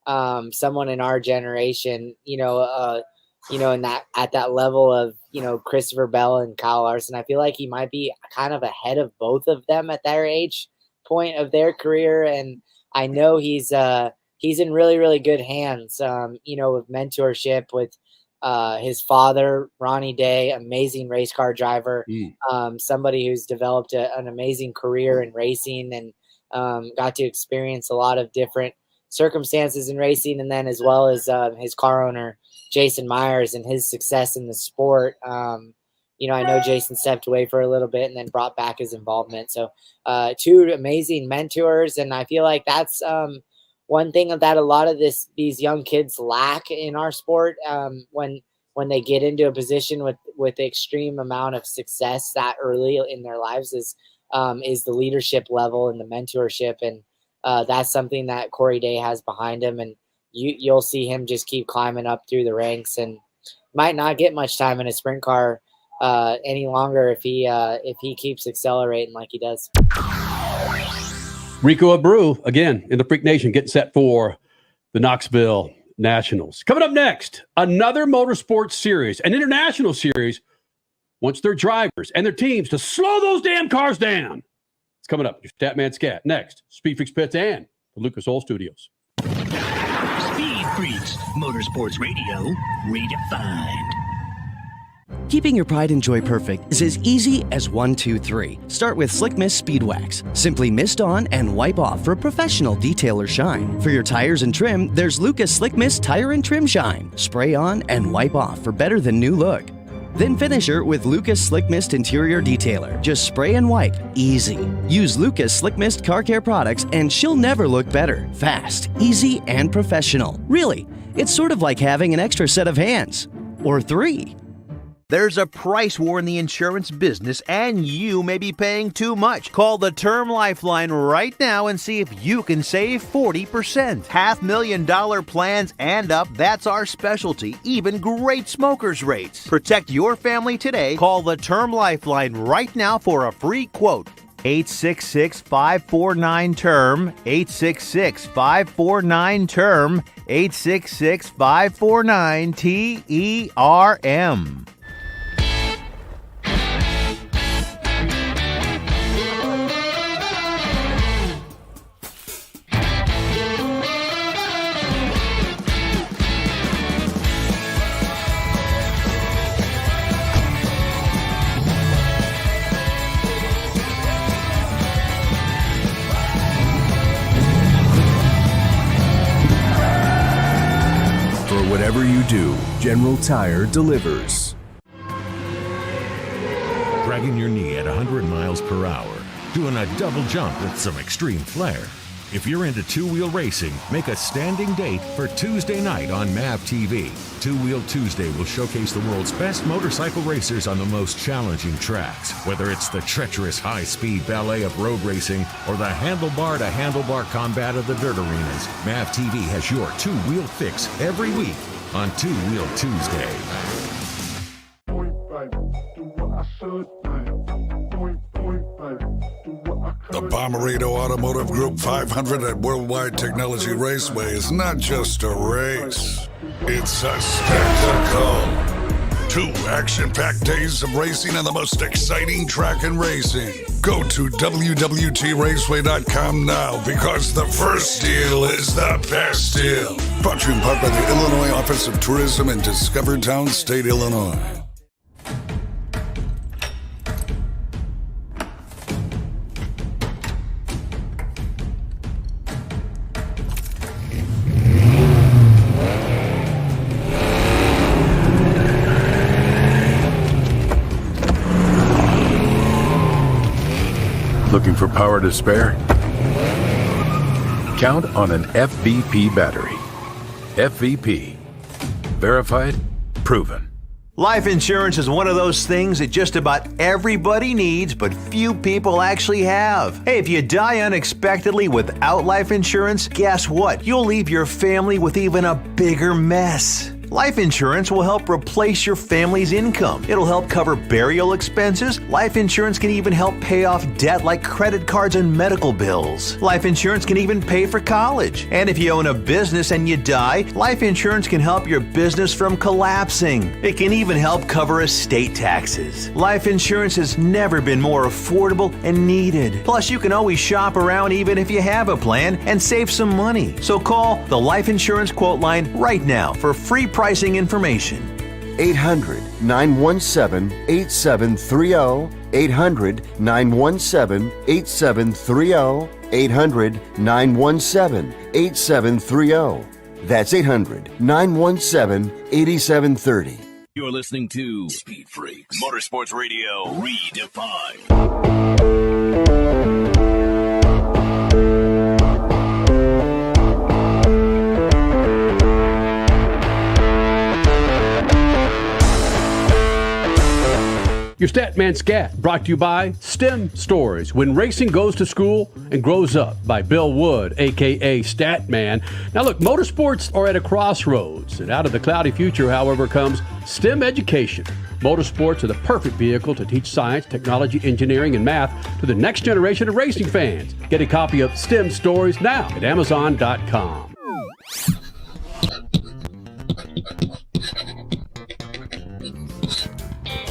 someone in our generation, in that, at that level of, Christopher Bell and Kyle Larson. I feel like he might be kind of ahead of both of them at their age point of their career. And I know he's in really, really good hands, with mentorship, with, his father, Ronnie Day, amazing race car driver, somebody who's developed an amazing career in racing and got to experience a lot of different circumstances in racing, and then as well as his car owner, Jason Myers, and his success in the sport. I know Jason stepped away for a little bit and then brought back his involvement. So 2 amazing mentors, and I feel like that's one thing that a lot of these young kids lack in our sport when they get into a position with extreme amount of success that early in their lives is the leadership level and the mentorship, and that's something that Corey Day has behind him, and you'll see him just keep climbing up through the ranks, and might not get much time in a sprint car any longer if he keeps accelerating like he does. Rico Abreu, again, in the Freak Nation, getting set for the Knoxville Nationals. Coming up next, another motorsports series, an international series, wants their drivers and their teams to slow those damn cars down. It's coming up. Your Statman Scat. Next, SpeedFreaks Pits and the Lucas Oil Studios. Speed Freaks, Motorsports Radio, redefined. Keeping your pride and joy perfect is as easy as 1, 2, 3. Start with Slick Mist Speed Wax. Simply mist on and wipe off for a professional detailer shine. For your tires and trim, there's Lucas Slick Mist Tire and Trim Shine. Spray on and wipe off for better than new look. Then finish her with Lucas Slick Mist Interior Detailer. Just spray and wipe. Easy. Use Lucas Slick Mist Car Care products and she'll never look better. Fast, easy, and professional. Really, it's sort of like having an extra set of hands. Or 3. There's a price war in the insurance business, and you may be paying too much. Call the Term Lifeline right now and see if you can save 40%. $500,000 plans and up, that's our specialty. Even great smokers rates. Protect your family today. Call the Term Lifeline right now for a free quote. 866-549-TERM, 866-549-TERM, 866-549-TERM. Whatever you do, General Tire delivers. Dragging your knee at 100 miles per hour, doing a double jump with some extreme flair. If you're into two-wheel racing, make a standing date for Tuesday night on MAV TV. Two Wheel Tuesday will showcase the world's best motorcycle racers on the most challenging tracks. Whether it's the treacherous high-speed ballet of road racing or the handlebar-to-handlebar combat of the dirt arenas, MAV TV has your two-wheel fix every week on Two Wheel Tuesday. The Bommarito Automotive Group 500 at Worldwide Technology Raceway is not just a race, it's a spectacle. 2 action-packed days of racing on the most exciting track in racing. Go to WWTRaceway.com now because the first deal is the best deal. Brought to you in part by the Illinois Office of Tourism in Discovertown State, Illinois. Looking for power to spare? Count on an FVP battery. FVP. Verified, proven. Life insurance is one of those things that just about everybody needs, but few people actually have. Hey, if you die unexpectedly without life insurance, guess what? You'll leave your family with even a bigger mess. Life insurance will help replace your family's income. It'll help cover burial expenses. Life insurance can even help pay off debt like credit cards and medical bills. Life insurance can even pay for college. And if you own a business and you die, life insurance can help your business from collapsing. It can even help cover estate taxes. Life insurance has never been more affordable and needed. Plus, you can always shop around even if you have a plan and save some money. So call the Life Insurance Quote Line right now for free pricing information. 800-917-8730. 800-917-8730. 800-917-8730. That's 800-917-8730. You're listening to Speed Freaks, Motorsports Radio Redefined. Your Statman Scat, brought to you by STEM Stories. When racing goes to school and grows up, by Bill Wood, a.k.a. Statman. Now look, motorsports are at a crossroads, and out of the cloudy future, however, comes STEM education. Motorsports are the perfect vehicle to teach science, technology, engineering, and math to the next generation of racing fans. Get a copy of STEM Stories now at Amazon.com.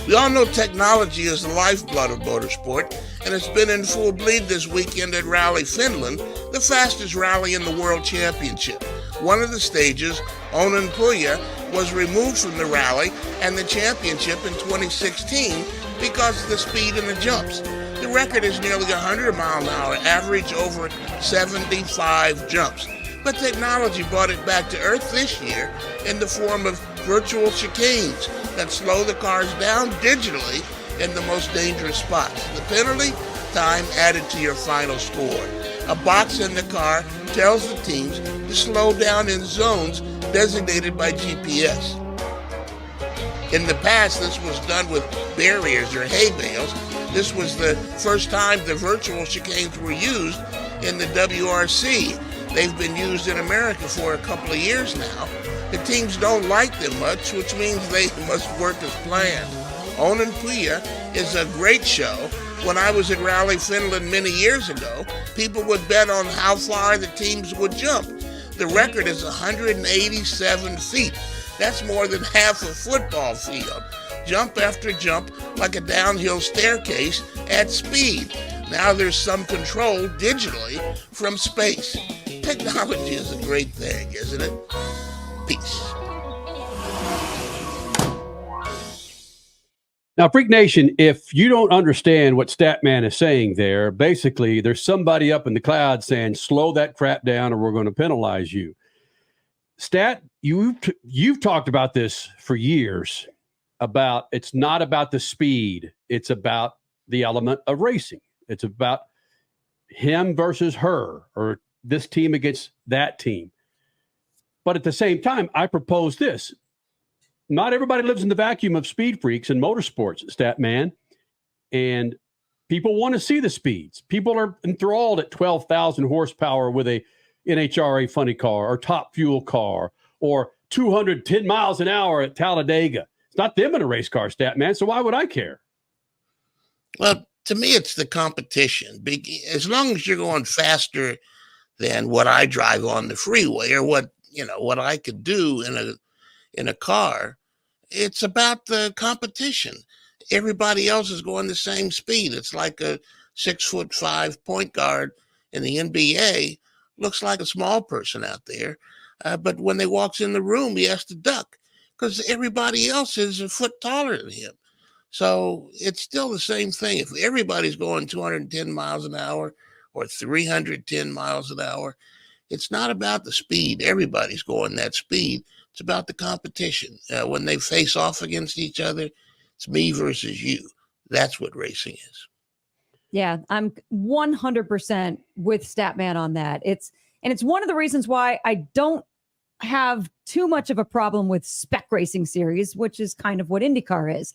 We all know technology is the lifeblood of motorsport, and it's been in full bleed this weekend at Rally Finland, the fastest rally in the World Championship. One of the stages, Onnenpälä, was removed from the rally and the championship in 2016 because of the speed in the jumps. The record is nearly 100 mile an hour average over 75 jumps. But technology brought it back to earth this year in the form of virtual chicanes that slow the cars down digitally in the most dangerous spots. The penalty, time added to your final score. A box in the car tells the teams to slow down in zones designated by GPS. In the past, this was done with barriers or hay bales. This was the first time the virtual chicanes were used in the WRC. They've been used in America for a couple of years now. The teams don't like them much, which means they must work as planned. Onnenpälä is a great show. When I was at Rally Finland many years ago, people would bet on how far the teams would jump. The record is 187 feet. That's more than half a football field. Jump after jump like a downhill staircase at speed. Now there's some control digitally from space. Technology is a great thing, isn't it? Peace. Now, Freak Nation, if you don't understand what Statman is saying there, basically there's somebody up in the cloud saying, slow that crap down or we're going to penalize you. Stat, you've talked about this for years, about it's not about the speed. It's about the element of racing. It's about him versus her, or this team against that team. But at the same time, I propose this. Not everybody lives in the vacuum of speed freaks and motorsports, Statman. And people want to see the speeds. People are enthralled at 12,000 horsepower with a NHRA funny car or top fuel car or 210 miles an hour at Talladega. It's not them in a race car, Statman, so why would I care? Well, to me, it's the competition. As long as you're going faster than what I drive on the freeway or what I could do in a car, it's about the competition. Everybody else is going the same speed. It's like a 6'5" point guard in the NBA looks like a small person out there, but when they walks in the room, he has to duck because everybody else is a foot taller than him. So it's still the same thing. If everybody's going 210 miles an hour or 310 miles an hour, it's not about the speed. Everybody's going that speed. It's about the competition. When they face off against each other, it's me versus you. That's what racing is. Yeah, I'm 100% with Statman on that. It's one of the reasons why I don't have too much of a problem with spec racing series, which is kind of what IndyCar is,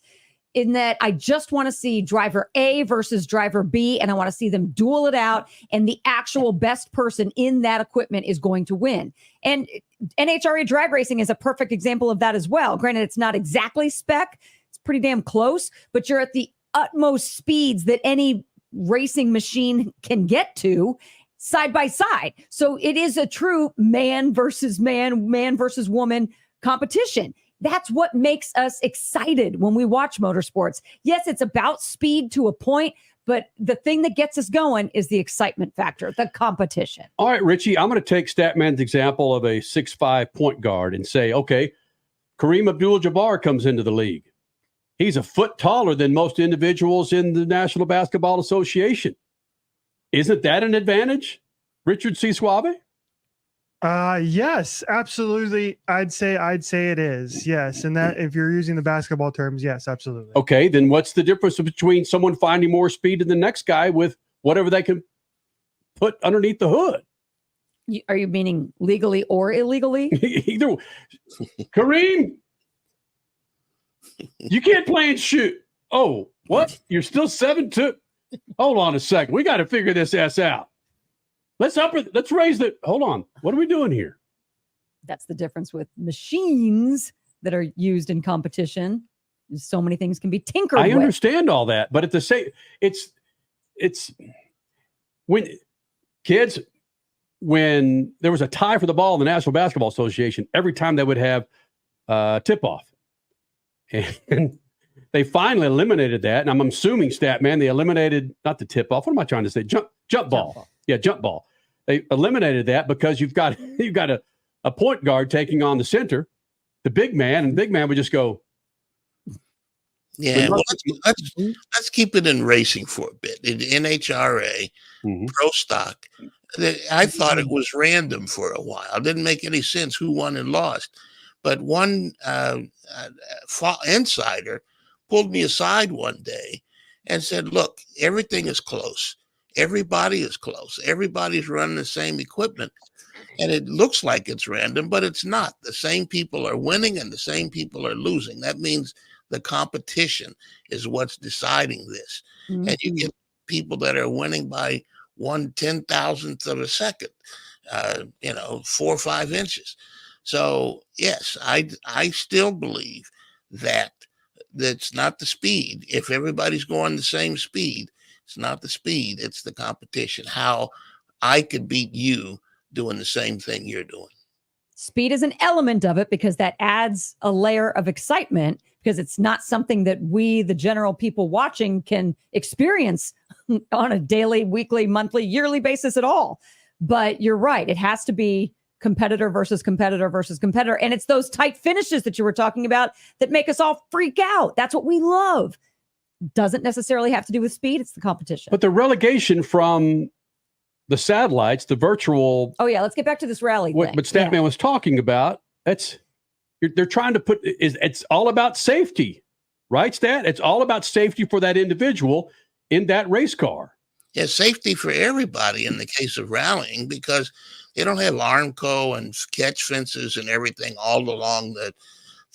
in that I just want to see driver A versus driver B, and I want to see them duel it out, and the actual best person in that equipment is going to win. And NHRA drag racing is a perfect example of that as well. Granted, it's not exactly spec. It's pretty damn close, but you're at the utmost speeds that any racing machine can get to side by side. So it is a true man versus man, man versus woman competition. That's what makes us excited when we watch motorsports. Yes, it's about speed to a point, but the thing that gets us going is the excitement factor, the competition. All right, Richie, I'm going to take Statman's example of a 6'5" point guard and say, okay, Kareem Abdul-Jabbar comes into the league. He's a foot taller than most individuals in the National Basketball Association. Isn't that an advantage, Richard C. Suave? Yes, absolutely. I'd say it is. Yes. And that if you're using the basketball terms, yes, absolutely. Okay, then what's the difference between someone finding more speed than the next guy with whatever they can put underneath the hood? Are you meaning legally or illegally? Either. Kareem, you can't play and shoot. Oh, what? You're still 7'2"? Hold on a second. We got to figure this ass out. Let's raise the. Hold on. What are we doing here? That's the difference with machines that are used in competition. So many things can be tinkered with. I understand all that, but at the same, it's when kids, when there was a tie for the ball in the National Basketball Association, every time they would have tip-off. And they finally eliminated that. And I'm assuming, Statman, they eliminated, not the tip-off. What am I trying to say? Jump ball. Yeah, jump ball. They eliminated that because you've got a point guard taking on the center, the big man, and the big man would just go. Yeah, well, let's keep it in racing for a bit. In NHRA, Pro Stock, I thought it was random for a while. It didn't make any sense who won and lost. But one insider pulled me aside one day and said, look, everything is close. Everybody is close. Everybody's running the same equipment. And it looks like it's random, but it's not. The same people are winning and the same people are losing. That means the competition is what's deciding this. And you get people that are winning by 1/10,000th of a second, 4 or 5 inches. So, yes, I still believe that it's not the speed. If everybody's going the same speed, it's not the speed, it's the competition. How I could beat you doing the same thing you're doing. Speed is an element of it because that adds a layer of excitement because it's not something that we, the general people watching, can experience on a daily, weekly, monthly, yearly basis at all. But you're right. It has to be competitor versus competitor versus competitor. And it's those tight finishes that you were talking about that make us all freak out. That's what we love. Doesn't necessarily have to do with speed. It's the competition. But the relegation from the satellites, the virtual. Oh, yeah. Let's get back to this rally thing. What Statman was talking about, they're trying to put, it's all about safety, right, Stat? It's all about safety for that individual in that race car. Yeah, safety for everybody in the case of rallying because they don't have Armco and catch fences and everything all along the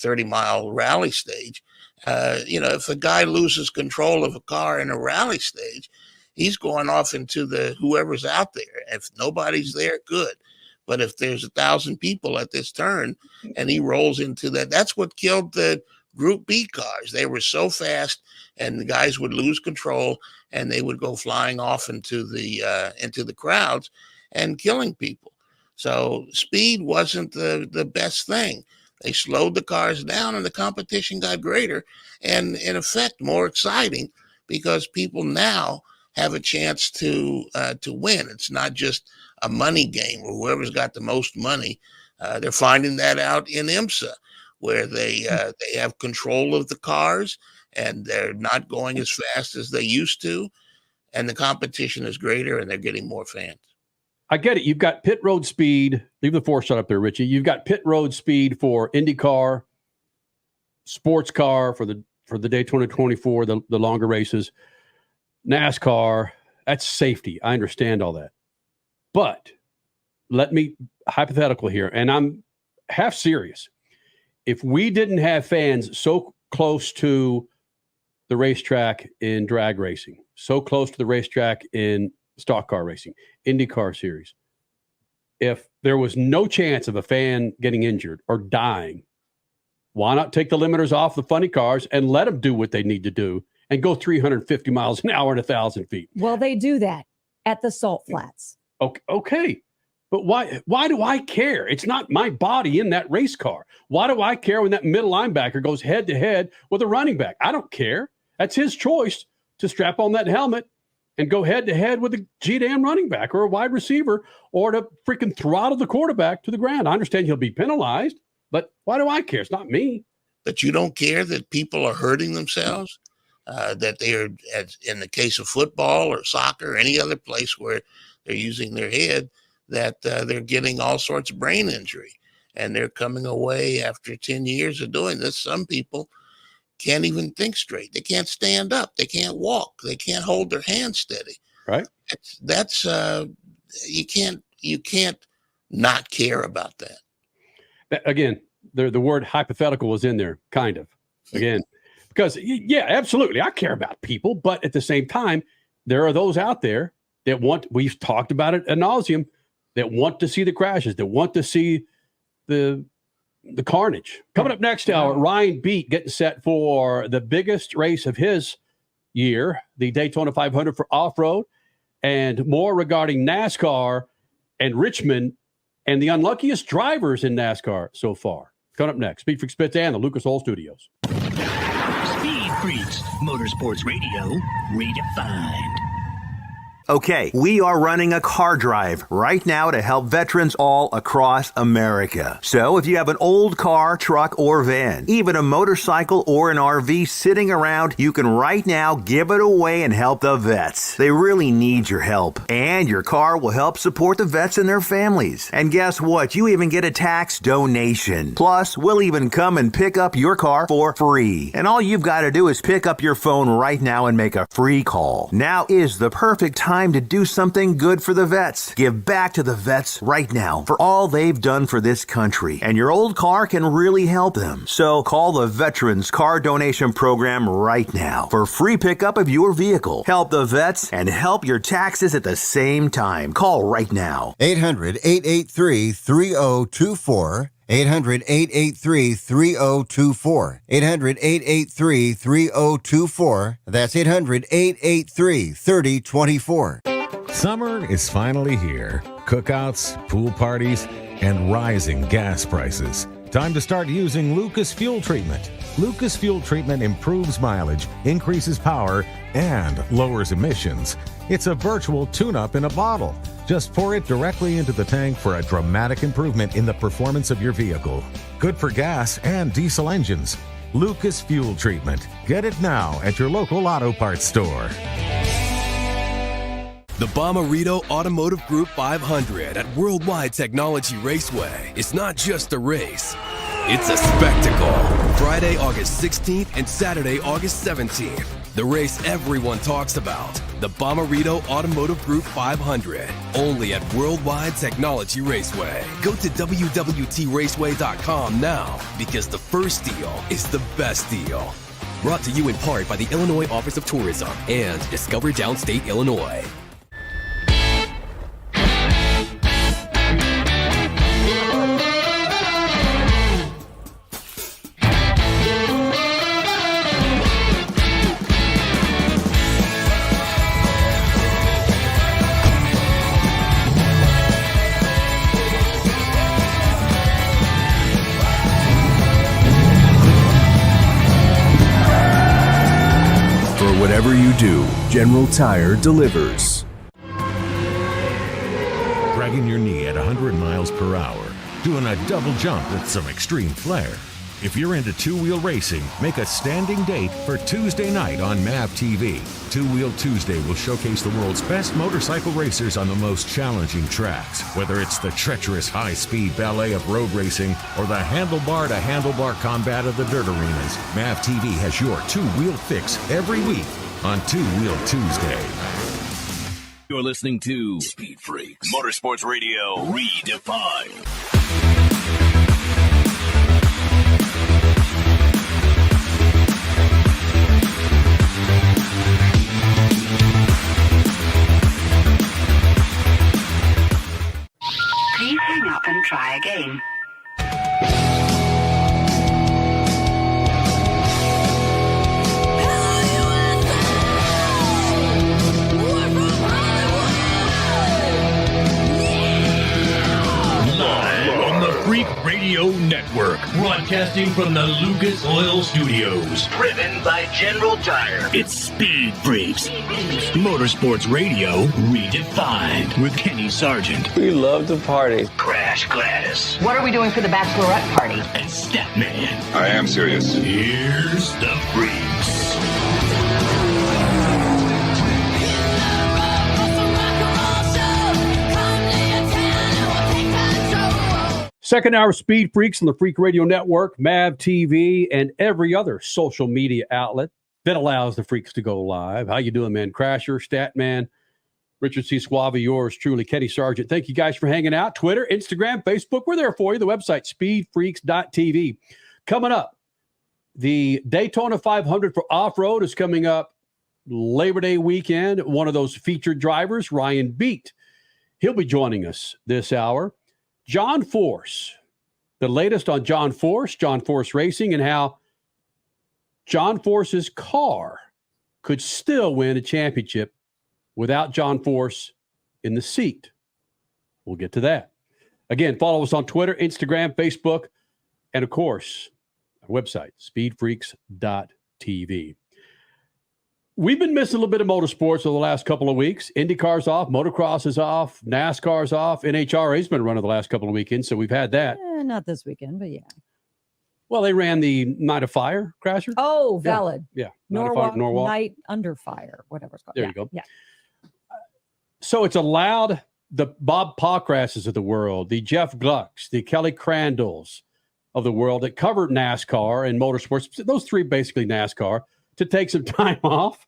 30-mile rally stage. If a guy loses control of a car in a rally stage, he's going off into whoever's out there. If nobody's there, good. But if there's 1,000 people at this turn and he rolls into that, that's what killed the Group B cars. They were so fast and the guys would lose control and they would go flying off into the crowds and killing people. So speed wasn't the best thing. They slowed the cars down and the competition got greater and in effect more exciting because people now have a chance to win. It's not just a money game where whoever's got the most money. They're finding that out in IMSA where they have control of the cars and they're not going as fast as they used to. And the competition is greater and they're getting more fans. I get it. You've got pit road speed. Leave the 4 shot up there, Richie. You've got pit road speed for IndyCar, sports car for the Daytona 24, the longer races, NASCAR. That's safety. I understand all that. But let me hypothetical here, and I'm half serious. If we didn't have fans so close to the racetrack in drag racing, so close to the racetrack in stock car racing, IndyCar series, if there was no chance of a fan getting injured or dying, why not take the limiters off the funny cars and let them do what they need to do and go 350 miles an hour at 1,000 feet? Well, they do that at the salt flats. Okay. But why do I care? It's not my body in that race car. Why do I care when that middle linebacker goes head to head with a running back? I don't care. That's his choice to strap on that helmet and go head to head with a G-damn running back or a wide receiver or to freaking throttle the quarterback to the ground. I understand he'll be penalized, But why do I care? It's not me. But you don't care that people are hurting themselves, that they are, as in the case of football or soccer or any other place where they're using their head, that they're getting all sorts of brain injury. And they're coming away after 10 years of doing this. Some people can't even think straight. They can't stand up. They can't walk. They can't hold their hands steady. Right. That's you can't not care about that. Again, the word hypothetical was in there, kind of. Again, because yeah, absolutely, I care about people, but at the same time, there are those out there that we've talked about it ad nauseum, that want to see the crashes, that want to see the carnage. Coming up next hour, Ryan Beat getting set for the biggest race of his year, the Daytona 500 for off-road, and more regarding NASCAR and Richmond and the unluckiest drivers in NASCAR so far. Coming up next, SpeedFreaks Spitz and the Lucas Oil Studios. Speed Freaks, Motorsports Radio, redefined. Okay, we are running a car drive right now to help veterans all across America. So if you have an old car, truck, or van, even a motorcycle or an RV sitting around, you can right now give it away and help the vets. They really need your help. And your car will help support the vets and their families. And guess what? You even get a tax donation. Plus, we'll even come and pick up your car for free. And all you've got to do is pick up your phone right now and make a free call. Now is the perfect time to do something good for the vets. Give back to the vets right now for all they've done for this country. And your old car can really help them. So call the Veterans Car Donation Program right now for free pickup of your vehicle. Help the vets and help your taxes at the same time. Call right now. 800-883-3024. 800-883-3024. 800-883-3024. That's 800-883-3024. Summer is finally here. Cookouts, pool parties, and rising gas prices. Time to start using Lucas Fuel Treatment. Lucas Fuel Treatment improves mileage, increases power, and lowers emissions. It's a virtual tune-up in a bottle. Just pour it directly into the tank for a dramatic improvement in the performance of your vehicle. Good for gas and diesel engines. Lucas Fuel Treatment. Get it now at your local auto parts store. The Bommarito Automotive Group 500 at Worldwide Technology Raceway is not just a race. It's a spectacle. Friday, August 16th and Saturday, August 17th. The race everyone talks about. The Bommarito Automotive Group 500. Only at Worldwide Technology Raceway. Go to WWTRaceway.com now because the first deal is the best deal. Brought to you in part by the Illinois Office of Tourism and Discover Downstate, Illinois. Whatever you do, General Tire delivers. Dragging your knee at 100 miles per hour, doing a double jump with some extreme flair. If you're into two-wheel racing, make a standing date for Tuesday night on MAV TV. Two Wheel Tuesday will showcase the world's best motorcycle racers on the most challenging tracks. Whether it's the treacherous high-speed ballet of road racing or the handlebar-to-handlebar combat of the dirt arenas, MAV TV has your two-wheel fix every week on Two Wheel Tuesday. You're listening to Speed Freaks, Motorsports Radio redefined. Please hang up and try again. Live on the Freak Radio Radio Network, broadcasting from the Lucas Oil Studios. Driven by General Tire. It's Speed Freaks. Motorsports Radio redefined with Kenny Sargent. We love to party. Crash Gladys. What are we doing for the bachelorette party? And Statman. I am serious. Here's the Freaks. Second hour Speed Freaks on the Freak Radio Network, MAV TV, and every other social media outlet that allows the Freaks to go live. How you doing, man? Crasher, Statman, Richard C. Suave, yours truly, Kenny Sargent. Thank you guys for hanging out. Twitter, Instagram, Facebook, we're there for you. The website, speedfreaks.tv. Coming up, the Daytona 500 for off-road is coming up Labor Day weekend. One of those featured drivers, Ryan Beat, he'll be joining us this hour. John Force, the latest on John Force Racing, and how John Force's car could still win a championship without John Force in the seat. We'll get to that. Again, follow us on Twitter, Instagram, Facebook, and of course, our website, speedfreaks.tv. We've been missing a little bit of motorsports over the last couple of weeks. IndyCar's off, motocross is off, NASCAR's off, NHRA's been running the last couple of weekends, so we've had that. Not this weekend, but yeah. Well, they ran the Night of Fire, Crasher. Oh, valid. Yeah. Norwalk, Norwalk. Night Under Fire, whatever it's called. There you go. Yeah. So it's allowed the Bob Pockrasses of the world, the Jeff Glucks, the Kelly Crandalls of the world that covered NASCAR and motorsports, those three basically NASCAR, to take some time off,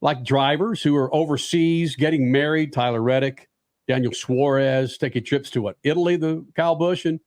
like drivers who are overseas getting married. Tyler Reddick, Daniel Suarez taking trips to Italy, the Kyle Busch and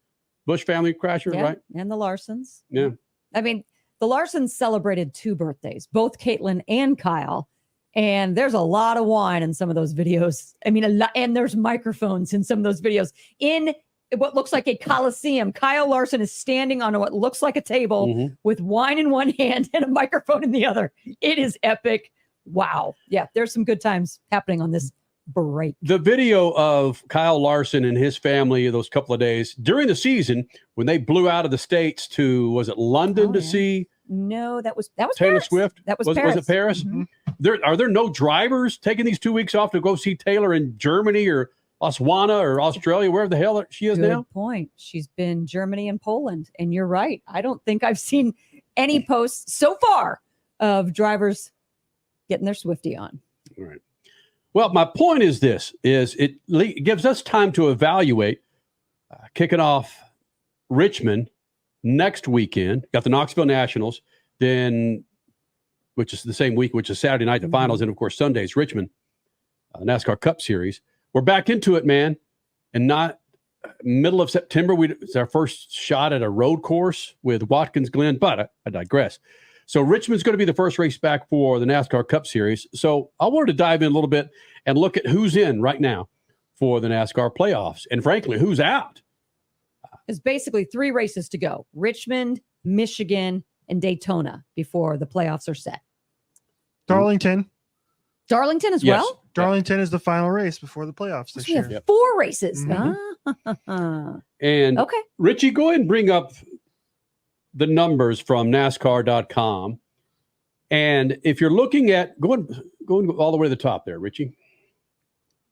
Busch family crasher, Yeah, right? and the Larsons. Yeah. I mean, the Larsons celebrated 2 birthdays, both Caitlin and Kyle. And there's a lot of wine in some of those videos. I mean, a lot, and there's microphones in some of those videos. In what looks like a coliseum, Kyle Larson is standing on what looks like a table with wine in one hand and a microphone in the other. It is epic. Wow. Yeah, there's some good times happening on this break. The video of Kyle Larson and his family those couple of days during the season when they blew out of the States to, was it London to see No, that was Taylor Paris. Swift? That was Was Paris. it Paris? Are there no drivers taking these 2 weeks off to go see Taylor in Germany or Botswana or Australia, wherever the hell she is Good now? point. She's been Germany and Poland. And you're right. I don't think I've seen any posts so far of drivers getting their Swiftie on. All right. Well, my point is this, it gives us time to evaluate kicking off Richmond next weekend. Got the Knoxville Nationals, then, which is the same week, which is Saturday night, the finals, and of course, Sunday's Richmond, NASCAR Cup Series. We're back into it, man. And not middle of September, it's our first shot at a road course with Watkins Glen, but I digress. So Richmond's going to be the first race back for the NASCAR Cup Series. So I wanted to dive in a little bit and look at who's in right now for the NASCAR playoffs. And frankly, who's out? There's basically 3 races to go: Richmond, Michigan, and Daytona before the playoffs are set. Darlington as well? Darlington is the final race before the playoffs this We have year. 4 races. And Okay. Richie, go ahead and bring up the numbers from NASCAR.com. And if you're looking at going all the way to the top there, Richie.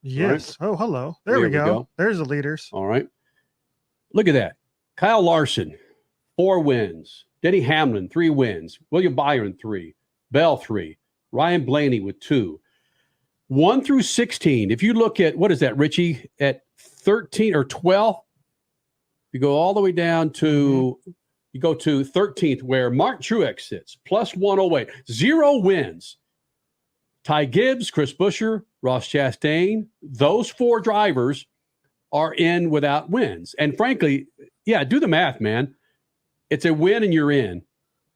Yes. Right. Oh, hello. There we go. There's the leaders. All right. Look at that. Kyle Larson, 4 wins. Denny Hamlin, 3 wins. William Byron, 3. Bell, 3. Ryan Blaney with 2. 1 through 16. If you look at, what is that, Richie? At 13 or 12, you go all the way down to, you go to 13th where Mark Truex sits, plus 108. 0 wins. Ty Gibbs, Chris Buescher, Ross Chastain, those 4 drivers are in without wins. And frankly, yeah, do the math, man. It's a win and you're in.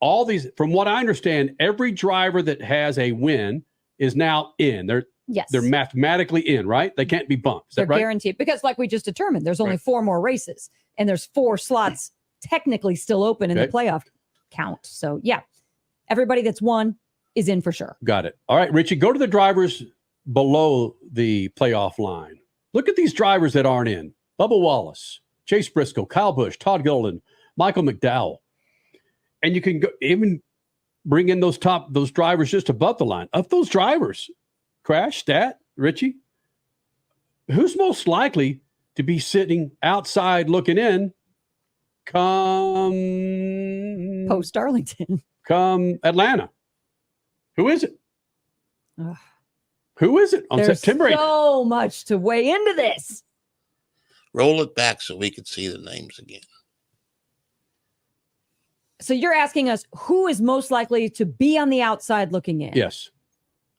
All these, from what I understand, every driver that has a win is now in. They're mathematically in, right? They can't be bumped. Is They're that right? guaranteed. Because like we just determined, there's only 4 more races and there's 4 slots technically still open in the playoff count. So yeah, everybody that's won is in for sure. Got it. All right, Richie, go to the drivers below the playoff line. Look at these drivers that aren't in. Bubba Wallace, Chase Briscoe, Kyle Busch, Todd Golden, Michael McDowell. And you can go, even bring in those drivers just above the line. Of those drivers, Crash, Stat, Richie, who's most likely to be sitting outside looking in come post-Darlington, come Atlanta? Who is it? Ugh. Who is it on There's September 8th? so much to weigh into this. Roll it back so we could see the names again. So you're asking us who is most likely to be on the outside looking in? Yes.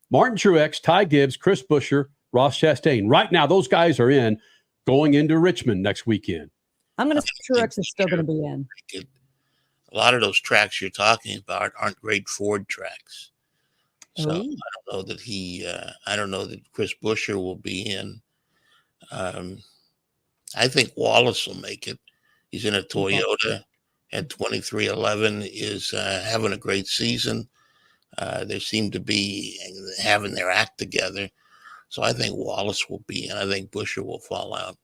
Martin Truex, Ty Gibbs, Chris Buescher, Ross Chastain. Right now, those guys are in going into Richmond next weekend. I'm going to say Truex is still going to be in. A lot of those tracks you're talking about aren't great Ford tracks. So Oh. I don't know that I don't know that Chris Buescher will be in. I think Wallace will make it. He's in a Toyota, and 2311 is having a great season. They seem to be having their act together. So I think Wallace will be in. I think Buescher will fall out.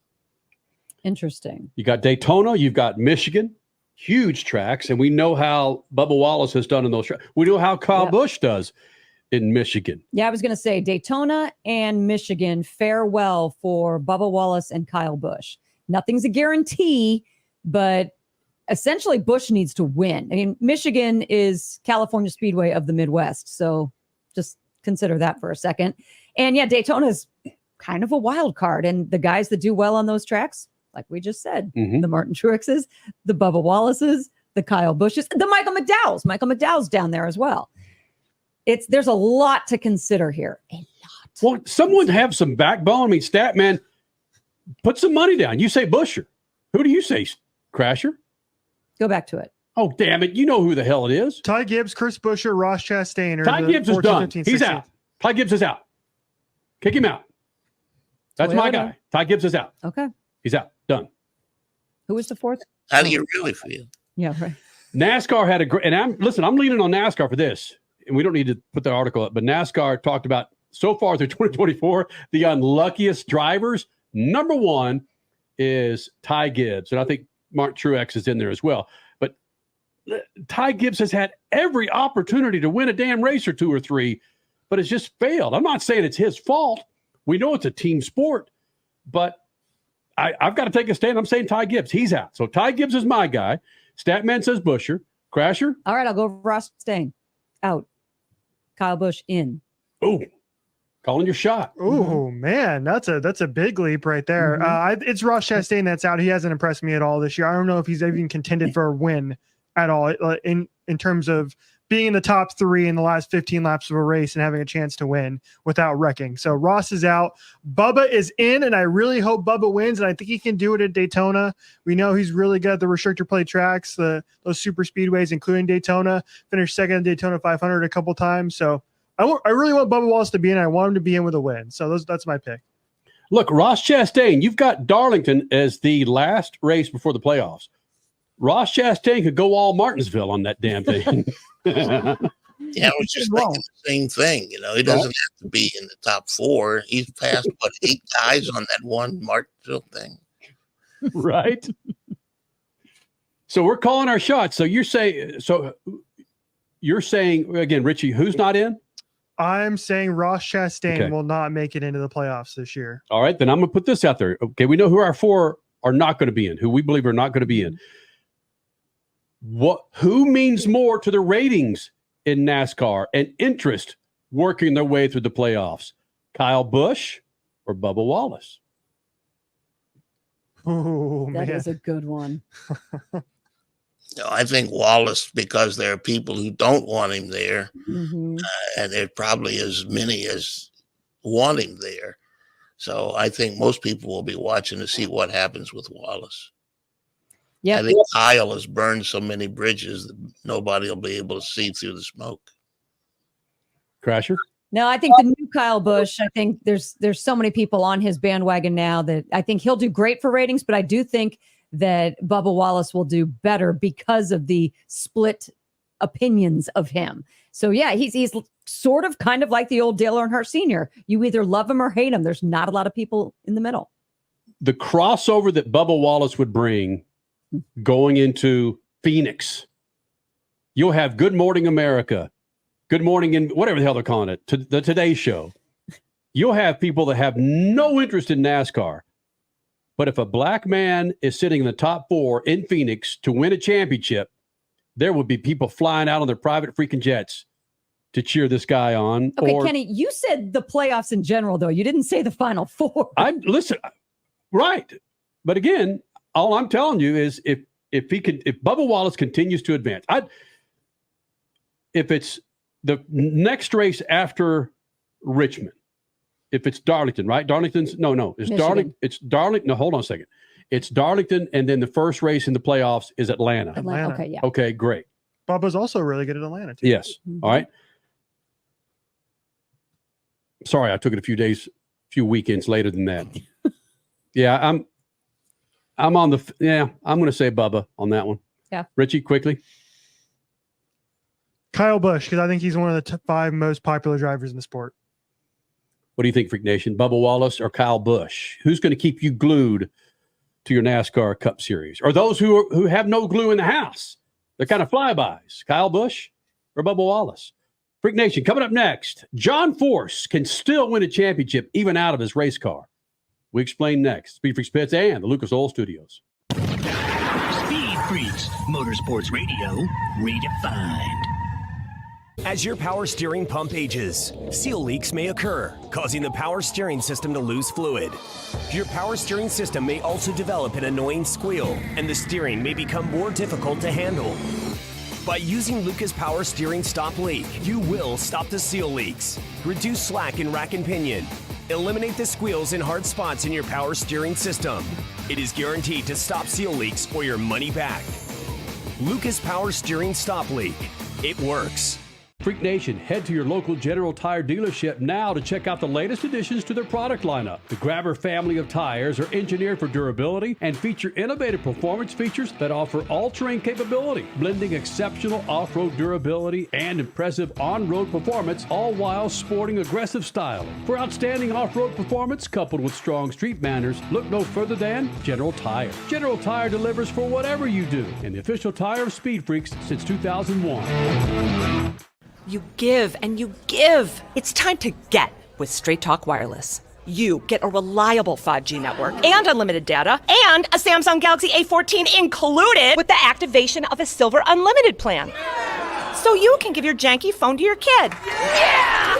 Interesting. You got Daytona, you've got Michigan, huge tracks, and we know how Bubba Wallace has done in those tracks. We know how Kyle Busch does in Michigan. Yeah, I was going to say Daytona and Michigan fare well for Bubba Wallace and Kyle Busch. Nothing's a guarantee, but essentially Busch needs to win. I mean, Michigan is California Speedway of the Midwest, so just consider that for a second. And yeah, Daytona is kind of a wild card, and the guys that do well on those tracks, like we just said, the Martin Truexes, the Bubba Wallaces, the Kyle Busches, the Michael McDowells. Michael McDowell's down there as well. There's a lot to consider here. Well, someone have some backbone. I mean, Statman, put some money down. You say Buescher. Who do you say, Crasher? Go back to it. Oh, damn it. You know who the hell it is. Ty Gibbs, Chris Buescher, Ross Chastain. Ty Gibbs is 14, done. 15, He's 16. out. Ty Gibbs is out. Kick him out. That's my Toyota. guy. Ty Gibbs is out. Okay. He's out. Done. Who was the fourth? How do you really feel? Yeah, right. NASCAR had a great, and I'm leaning on NASCAR for this, and we don't need to put the article up, but NASCAR talked about so far through 2024, the unluckiest drivers. Number one is Ty Gibbs, and I think Mark Truex is in there as well. But Ty Gibbs has had every opportunity to win a damn race or two or three, but it's just failed. I'm not saying it's his fault. We know it's a team sport, but I've got to take a stand. I'm saying Ty Gibbs. He's out. So Ty Gibbs is my guy. Statman says Buescher. Crasher? All right, I'll go Ross Chastain. Out. Kyle Busch in. Oh, calling your shot. Oh man, that's a big leap right there. It's Ross Chastain that's out. He hasn't impressed me at all this year. I don't know if he's even contended for a win at all in terms of being in the top three in the last 15 laps of a race and having a chance to win without wrecking. So Ross is out. Bubba is in, and I really hope Bubba wins, and I think he can do it at Daytona. We know he's really good at the restrictor plate tracks, those super speedways, including Daytona. Finished second at Daytona 500 a couple times. So I really want Bubba Wallace to be in. I want him to be in with a win. So that's my pick. Look, Ross Chastain, you've got Darlington as the last race before the playoffs. Ross Chastain could go all Martinsville on that damn thing. Yeah, I was just thinking the same thing. You know, he doesn't have to be in the top four. He's passed, 8 guys on that one Martinsville thing. Right. So we're calling our shots. So you're saying again, Richie, who's not in? I'm saying Ross Chastain will not make it into the playoffs this year. All right, then I'm going to put this out there. Okay, we know who our 4 are not going to be in, who we believe are not going to be in. Who means more to the ratings in NASCAR and interest working their way through the playoffs? Kyle Busch or Bubba Wallace? Oh, That is a good one. No, I think Wallace, because there are people who don't want him there, Mm-hmm. and there are probably as many as want him there. So I think most people will be watching to see what happens with Wallace. Yeah, I think Kyle has burned so many bridges that nobody will be able to see through the smoke. Crasher? No, I think the new Kyle Busch, I think there's so many people on his bandwagon now that I think he'll do great for ratings, but I do think that Bubba Wallace will do better because of the split opinions of him. So yeah, he's sort of kind of like the old Dale Earnhardt Sr. You either love him or hate him. There's not a lot of people in the middle. the crossover that Bubba Wallace would bring going into Phoenix. You'll have Good Morning America, Good Morning, and whatever the hell they're calling it, the Today Show. You'll have people that have no interest in NASCAR. But if a black man is sitting in the top 4 in Phoenix to win a championship, there would be people flying out on their private freaking jets to cheer this guy on. Okay, Kenny, you said the playoffs in general, though. You didn't say the Final Four. Listen, right. But again, all I'm telling you is if Bubba Wallace continues to advance, if it's the next race after Richmond, if it's Darlington, right? Darlington's no, it's Darlington. It's Darlington. No, hold on a second. It's Darlington, and then the first race in the playoffs is Atlanta. Okay, yeah. Okay, great. Bubba's also really good at Atlanta, too. Yes. Mm-hmm. All right. Sorry, I took it a few weekends later than that. Yeah, I'm on I'm going to say Bubba on that one. Yeah. Richie, quickly. Kyle Busch, because I think he's one of the top 5 most popular drivers in the sport. What do you think, Freak Nation? Bubba Wallace or Kyle Busch? Who's going to keep you glued to your NASCAR Cup Series? Or those who have no glue in the house? They're kind of flybys. Kyle Busch or Bubba Wallace? Freak Nation, coming up next. John Force can still win a championship even out of his race car. We explain next. SpeedFreaks Pits and the Lucas Oil Studios. Speed Freaks, Motorsports Radio, redefined. As your power steering pump ages, seal leaks may occur, causing the power steering system to lose fluid. Your power steering system may also develop an annoying squeal, and the steering may become more difficult to handle. By using Lucas Power Steering Stop Leak, you will stop the seal leaks, reduce slack in rack and pinion, eliminate the squeals and hard spots in your power steering system. It is guaranteed to stop seal leaks or your money back. Lucas Power Steering Stop Leak. It works. Freak Nation, head to your local General Tire dealership now to check out the latest additions to their product lineup. The Grabber family of tires are engineered for durability and feature innovative performance features that offer all-terrain capability, blending exceptional off-road durability and impressive on-road performance, all while sporting aggressive styling. For outstanding off-road performance coupled with strong street manners, look no further than General Tire. General Tire delivers for whatever you do, and the official tire of Speed Freaks since 2001. You give and you give. It's time to get with Straight Talk Wireless. You get a reliable 5G network and unlimited data and a Samsung Galaxy A14 included with the activation of a Silver Unlimited plan. So you can give your janky phone to your kid. Yeah!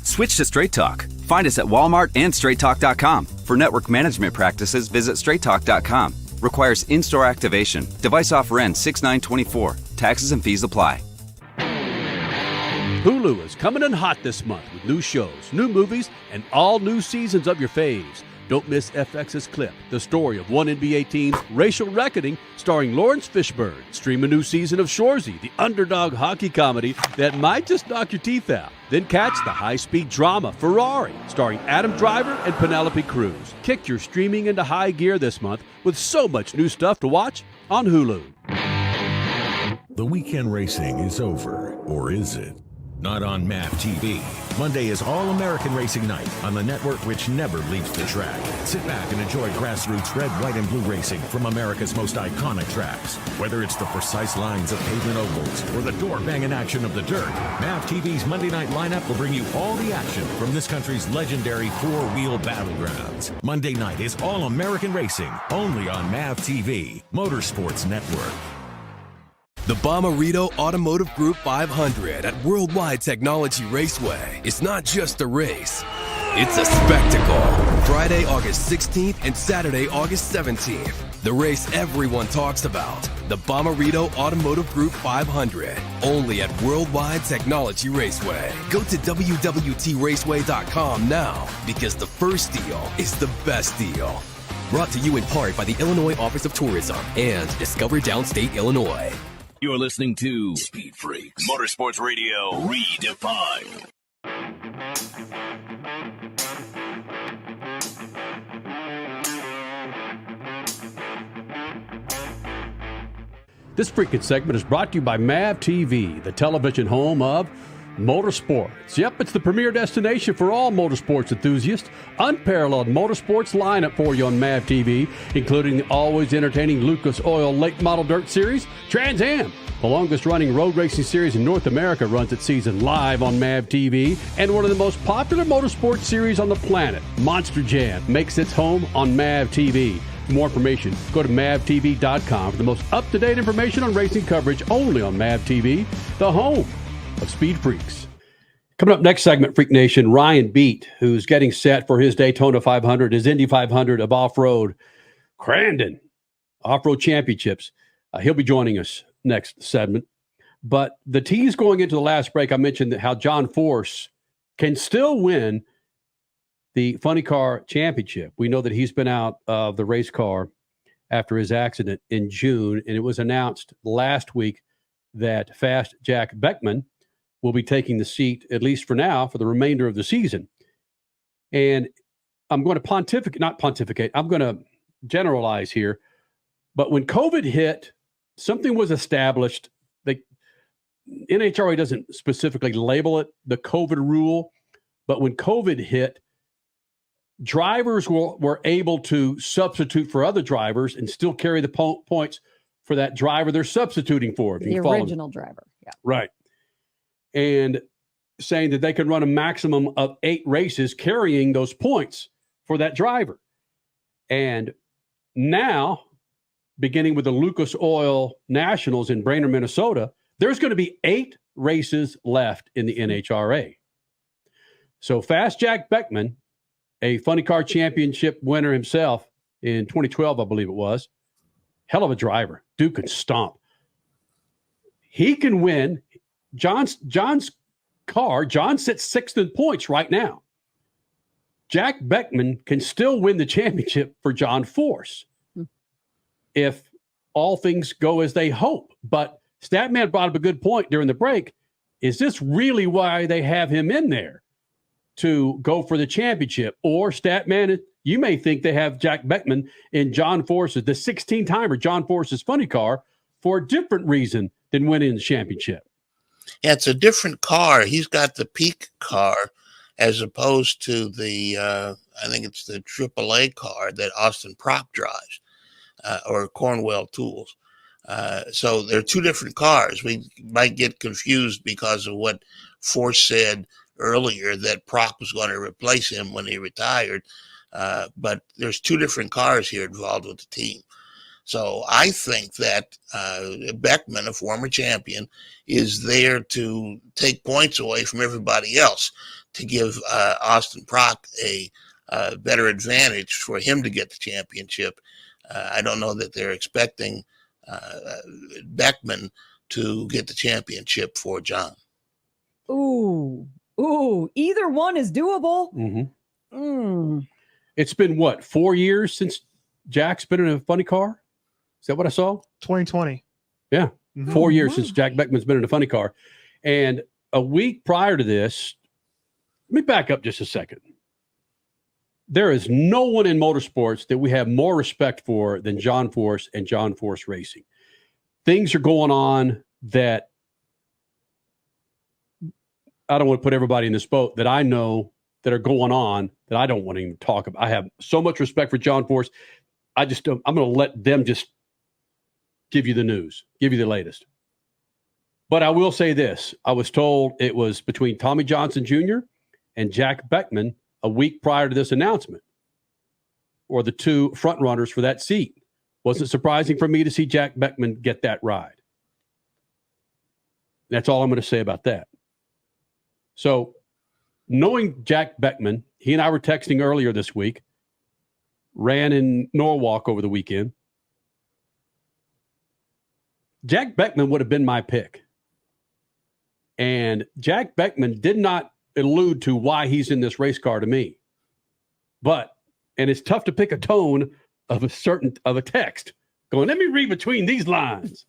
Switch to Straight Talk. Find us at Walmart and StraightTalk.com. For network management practices, visit StraightTalk.com. Requires in-store activation. Device offer ends 6/9/24. Taxes and fees apply. Hulu is coming in hot this month with new shows, new movies, and all new seasons of your faves. Don't miss FX's Clip, the story of one NBA team's racial reckoning, starring Lawrence Fishburne. Stream a new season of Shoresy, the underdog hockey comedy that might just knock your teeth out. Then catch the high-speed drama Ferrari, starring Adam Driver and Penelope Cruz. Kick your streaming into high gear this month with so much new stuff to watch on Hulu. The weekend racing is over, or is it? Not on MAV TV. Monday is All-American Racing Night on the network which never leaves the track. Sit back and enjoy grassroots red, white, and blue racing from America's most iconic tracks. Whether it's the precise lines of pavement ovals or the door-banging action of the dirt, MAV TV's Monday night lineup will bring you all the action from this country's legendary four-wheel battlegrounds. Monday night is All-American Racing, only on MAV TV, Motorsports Network. The Bommarito Automotive Group 500 at Worldwide Technology Raceway is not just a race, it's a spectacle. Friday, August 16th and Saturday, August 17th. The race everyone talks about. The Bommarito Automotive Group 500, only at Worldwide Technology Raceway. Go to WWTRaceway.com now, because the first deal is the best deal. Brought to you in part by the Illinois Office of Tourism and Discover Downstate, Illinois. You're listening to Speed Freaks, Motorsports Radio redefined. This freaking segment is brought to you by MAV TV, the television home of Motorsports. Yep, it's the premier destination for all motorsports enthusiasts. Unparalleled motorsports lineup for you on MAV TV, including the always entertaining Lucas Oil Late Model Dirt Series. Trans Am, the longest running road racing series in North America, runs its season live on MAV TV. And one of the most popular motorsports series on the planet, Monster Jam, makes its home on MAV TV. For more information, go to mavtv.com for the most up-to-date information on racing coverage only on MAV TV, the home of Speed Freaks. Coming up next segment, Freak Nation, Ryan Beat, who's getting set for his Daytona 500, his Indy 500 of off-road, Crandon Off-Road Championships. He'll be joining us next segment. But the tease going into the last break, I mentioned how John Force can still win the Funny Car Championship. We know that he's been out of the race car after his accident in June, and it was announced last week that Fast Jack Beckman will be taking the seat, at least for now, for the remainder of the season. And I'm going to I'm going to generalize here. But when COVID hit, something was established. NHRA doesn't specifically label it the COVID rule, but when COVID hit, drivers were able to substitute for other drivers and still carry the points for that driver they're substituting for. The original driver. Yeah. Right. And saying that they could run a maximum of 8 races carrying those points for that driver. And now, beginning with the Lucas Oil Nationals in Brainerd, Minnesota, there's going to be 8 races left in the NHRA. So Fast Jack Beckman, a Funny Car Championship winner himself in 2012, I believe it was, hell of a driver. Dude can stomp. He can win. John's car, John sits 6th in points right now. Jack Beckman can still win the championship for John Force if all things go as they hope. But Statman brought up a good point during the break. Is this really why they have him in there, to go for the championship? Or Statman, you may think they have Jack Beckman in John Force's, the 16-timer John Force's Funny Car, for a different reason than winning the championship. Yeah, it's a different car. He's got the peak car as opposed to the, I think it's the AAA car that Austin Propp drives, or Cornwell Tools. So they're 2 different cars. We might get confused because of what Force said earlier, that Propp was going to replace him when he retired. But there's 2 different cars here involved with the team. So I think that Beckman, a former champion, is there to take points away from everybody else, to give Austin Propp a better advantage for him to get the championship. I don't know that they're expecting Beckman to get the championship for John. Ooh, either one is doable. It's been, what, 4 years since Jack's been in a Funny Car? Is that what I saw? 2020. Yeah. 4 years since Jack Beckman's been in a Funny Car. And a week prior to this, let me back up just a second. There is no one in motorsports that we have more respect for than John Force and John Force Racing. Things are going on that I don't want to put everybody in this boat, that I know that are going on that I don't want to even talk about. I have so much respect for John Force. I just don't, I'm going to let them just give you the news, give you the latest. But I will say this. I was told it was between Tommy Johnson Jr. and Jack Beckman a week prior to this announcement, or the 2 front runners for that seat. Wasn't surprising for me to see Jack Beckman get that ride. That's all I'm going to say about that. So, knowing Jack Beckman, he and I were texting earlier this week, ran in Norwalk over the weekend. Jack Beckman would have been my pick. And Jack Beckman did not allude to why he's in this race car to me. But, and it's tough to pick a tone of a text going, let me read between these lines.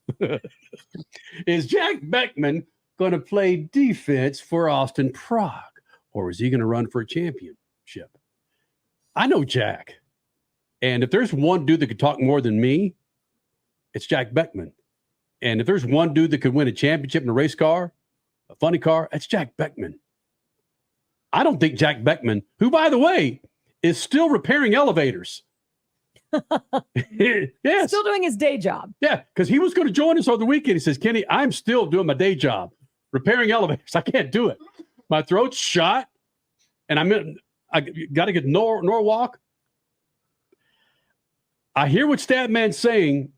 Is Jack Beckman going to play defense for Austin Propp, or is he going to run for a championship? I know Jack. And if there's one dude that could talk more than me, it's Jack Beckman. And if there's one dude that could win a championship in a race car, a funny car. That's Jack Beckman. I don't think Jack Beckman, who, by the way, is still repairing elevators. Yes. Still doing his day job. Yeah, because he was going to join us on the weekend. He says, Kenny, I'm still doing my day job, repairing elevators. I can't do it. My throat's shot, and I got to get Norwalk. I hear what Statman's saying.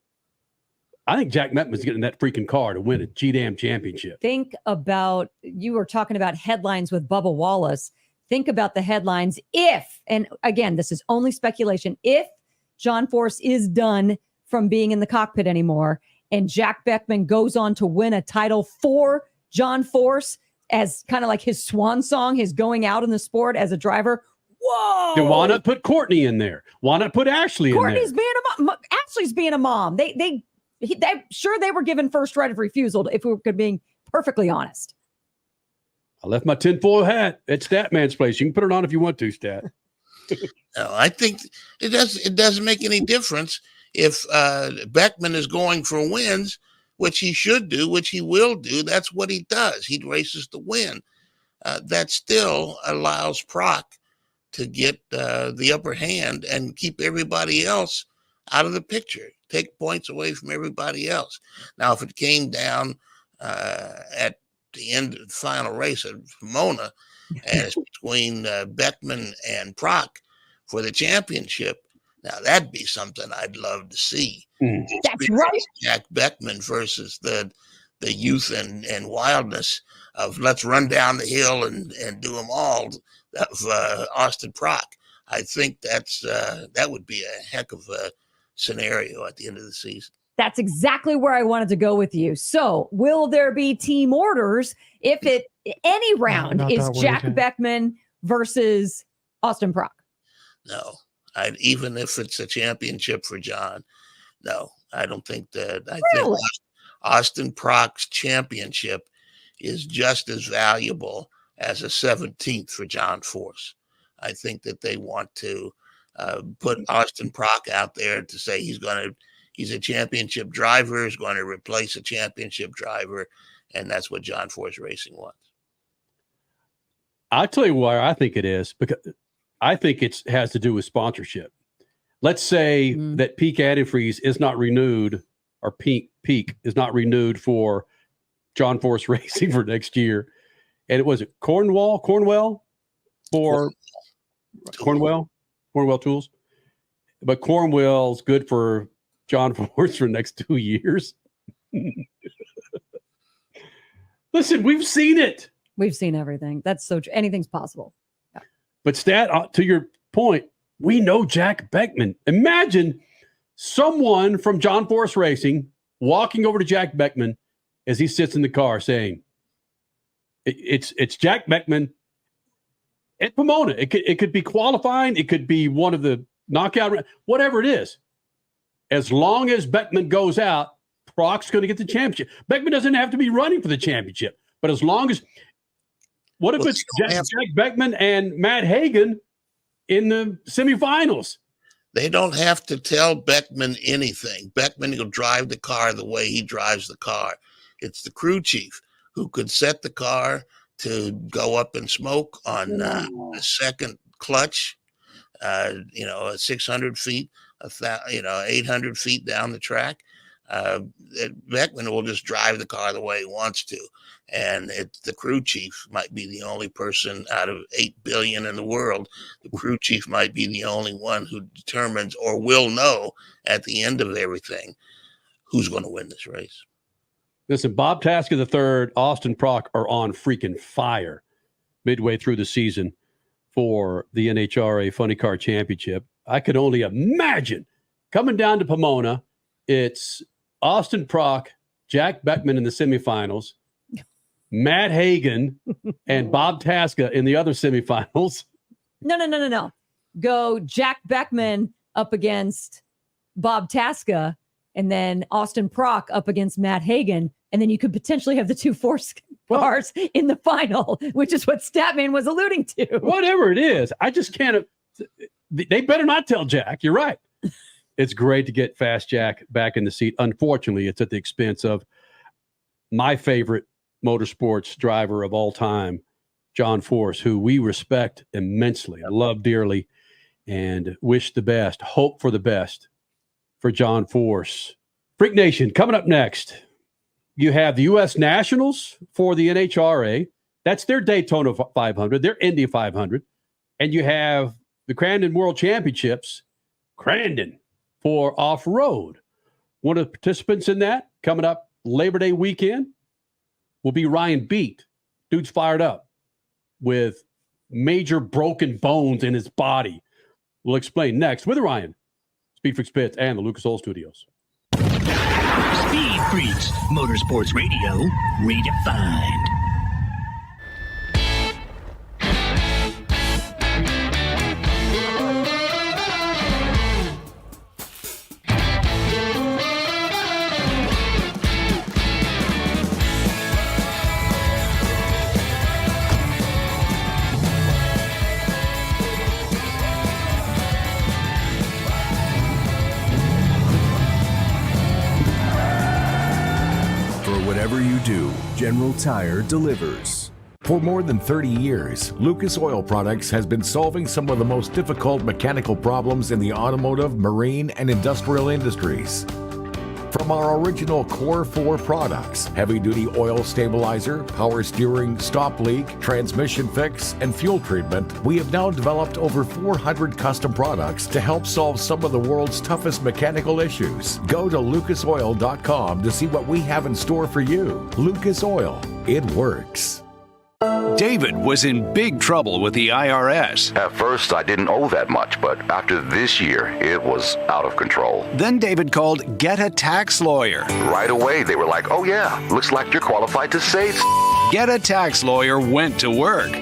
I think Jack Beckman's getting that freaking car to win a G-Dam championship. Think about, you were talking about headlines with Bubba Wallace. Think about the headlines if, and again, this is only speculation, if John Force is done from being in the cockpit anymore and Jack Beckman goes on to win a title for John Force as kind of like his swan song, his going out in the sport as a driver. Whoa! Then why not put Courtney in there? Why not put Ashley in there? Courtney's being a mom. Ashley's being a mom. They sure they were given first right of refusal, if we were being perfectly honest. I left my tinfoil hat at Statman's place. You can put it on if you want to, Stat. No, I think it doesn't make any difference if Beckman is going for wins, which he should do, which he will do. That's what he does. He races to win. That still allows Proc to get the upper hand and keep everybody else out of the picture, take points away from everybody else. Now, if it came down at the end of the final race at Pomona, and it's between Beckman and Proc for the championship, now that'd be something I'd love to see. That's right. Jack Beckman versus the youth and wildness of let's run down the hill and do them all of Austin Proc. I think that would be a heck of a scenario at the end of the season. That's exactly where I wanted to go with you. So will there be team orders if any round is Jack Beckman versus Austin Proc? No, even if it's a championship for John, no, I don't think that. I think Austin Proc's championship is just as valuable as a 17th for John Force. I think that they want to put Austin Proc out there to say he's a championship driver, is going to replace a championship driver, and that's what John Force Racing wants. I'll tell you why I think it is, because I think it has to do with sponsorship. Let's say that Peak Antifreeze is not renewed, or Peak is not renewed for John Force Racing for next year. And it was Cornwell Tools. But Cornwell's good for John Force for the next 2 years. Listen, we've seen it. We've seen everything. That's so true. Anything's possible. Yeah. But Stat, to your point, we know Jack Beckman. Imagine someone from John Force Racing walking over to Jack Beckman as he sits in the car saying, it's Jack Beckman at Pomona. It could be qualifying. It could be one of the knockout, whatever it is. As long as Beckman goes out, Proc's going to get the championship. Beckman doesn't have to be running for the championship. But as long as, what if it's Jack Beckman and Matt Hagan in the semifinals? They don't have to tell Beckman anything. Beckman will drive the car the way he drives the car. It's the crew chief who could set the car to go up in smoke on the second clutch, 600 feet, 800 feet down the track. Beckman will just drive the car the way he wants to. And the crew chief might be the only person out of 8 billion in the world. The crew chief might be the only one who determines or will know at the end of everything who's going to win this race. Listen, Bob Tasker III, Austin Proc are on freaking fire midway through the season for the NHRA Funny Car Championship. I could only imagine coming down to Pomona. It's Austin Proc, Jack Beckman in the semifinals, Matt Hagan, and Bob Tasker in the other semifinals. No. Go Jack Beckman up against Bob Tasker, and then Austin Proc up against Matt Hagan, and then you could potentially have the two Force cars in the final, which is what Statman was alluding to. Whatever it is, I just can't. They better not tell Jack. You're right. It's great to get Fast Jack back in the seat. Unfortunately, it's at the expense of my favorite motorsports driver of all time, John Force, who we respect immensely. I love dearly and wish the best, hope for the best for John Force. Freak Nation, coming up next, you have the U.S. Nationals for the NHRA. That's their Daytona 500, their Indy 500. And you have the Crandon World Championships, Crandon, for off-road. One of the participants in that, coming up Labor Day weekend, will be Ryan Beat. Dude's fired up with major broken bones in his body. We'll explain next with Ryan, SpeedFreaks Pits, and the Lucas Oil Studios. Speed Freaks, Motorsports Radio, redefined. Whatever you do, General Tire delivers. For more than 30 years, Lucas Oil Products has been solving some of the most difficult mechanical problems in the automotive, marine, and industrial industries. From our original Core 4 products, heavy-duty oil stabilizer, power steering, stop leak, transmission fix, and fuel treatment, we have now developed over 400 custom products to help solve some of the world's toughest mechanical issues. Go to lucasoil.com to see what we have in store for you. Lucas Oil, it works. David was in big trouble with the IRS. At first, I didn't owe that much, but after this year, it was out of control. Then David called Get a Tax Lawyer. Right away, they were like, oh yeah, looks like you're qualified to say Get a Tax Lawyer went to work.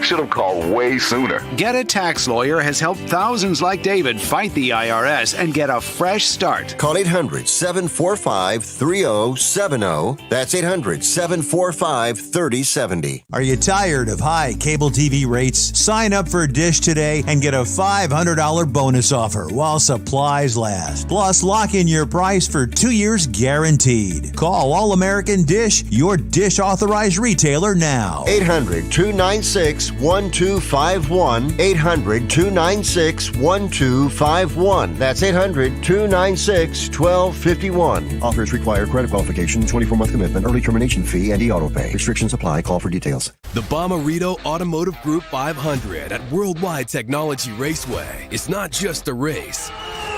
Should have called way sooner. Get a Tax Lawyer has helped thousands like David fight the IRS and get a fresh start. Call 800-745-3070. That's 800-745-3070. Are you tired of high cable TV rates? Sign up for Dish today and get a $500 bonus offer while supplies last. Plus, lock in your price for 2 years guaranteed. Call All American Dish, your Dish authorized retailer now. 800-296-1251. 800-296-1251. That's 800-296-1251. Offers require credit qualification, 24-month commitment, early termination fee, and auto pay. Restrictions apply. Call for details. The Bommarito Automotive Group 500 at Worldwide Technology Raceway is not just a race.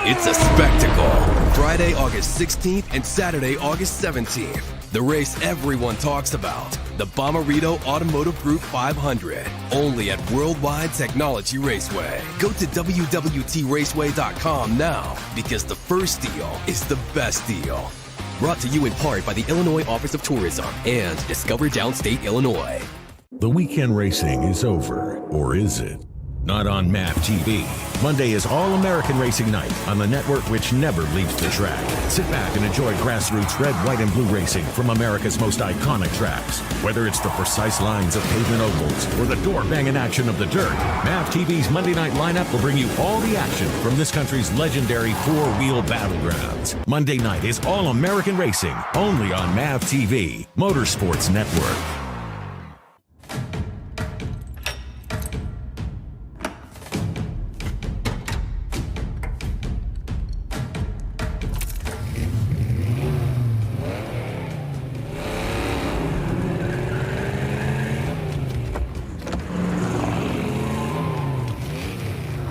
It's a spectacle. Friday, August 16th and Saturday, August 17th. The race everyone talks about. The Bommarito Automotive Group 500. Only at Worldwide Technology Raceway. Go to WWTRaceway.com now because the first deal is the best deal. Brought to you in part by the Illinois Office of Tourism and Discover Downstate, Illinois. The weekend racing is over, or is it? Not on MAP TV. Monday is All-American Racing Night on the network which never leaves the track. Sit back and enjoy grassroots red, white, and blue racing from America's most iconic tracks. Whether it's the precise lines of pavement ovals or the door-banging action of the dirt, MAP TV's Monday night lineup will bring you all the action from this country's legendary four-wheel battlegrounds. Monday night is All-American Racing, only on MAP TV, Motorsports Network.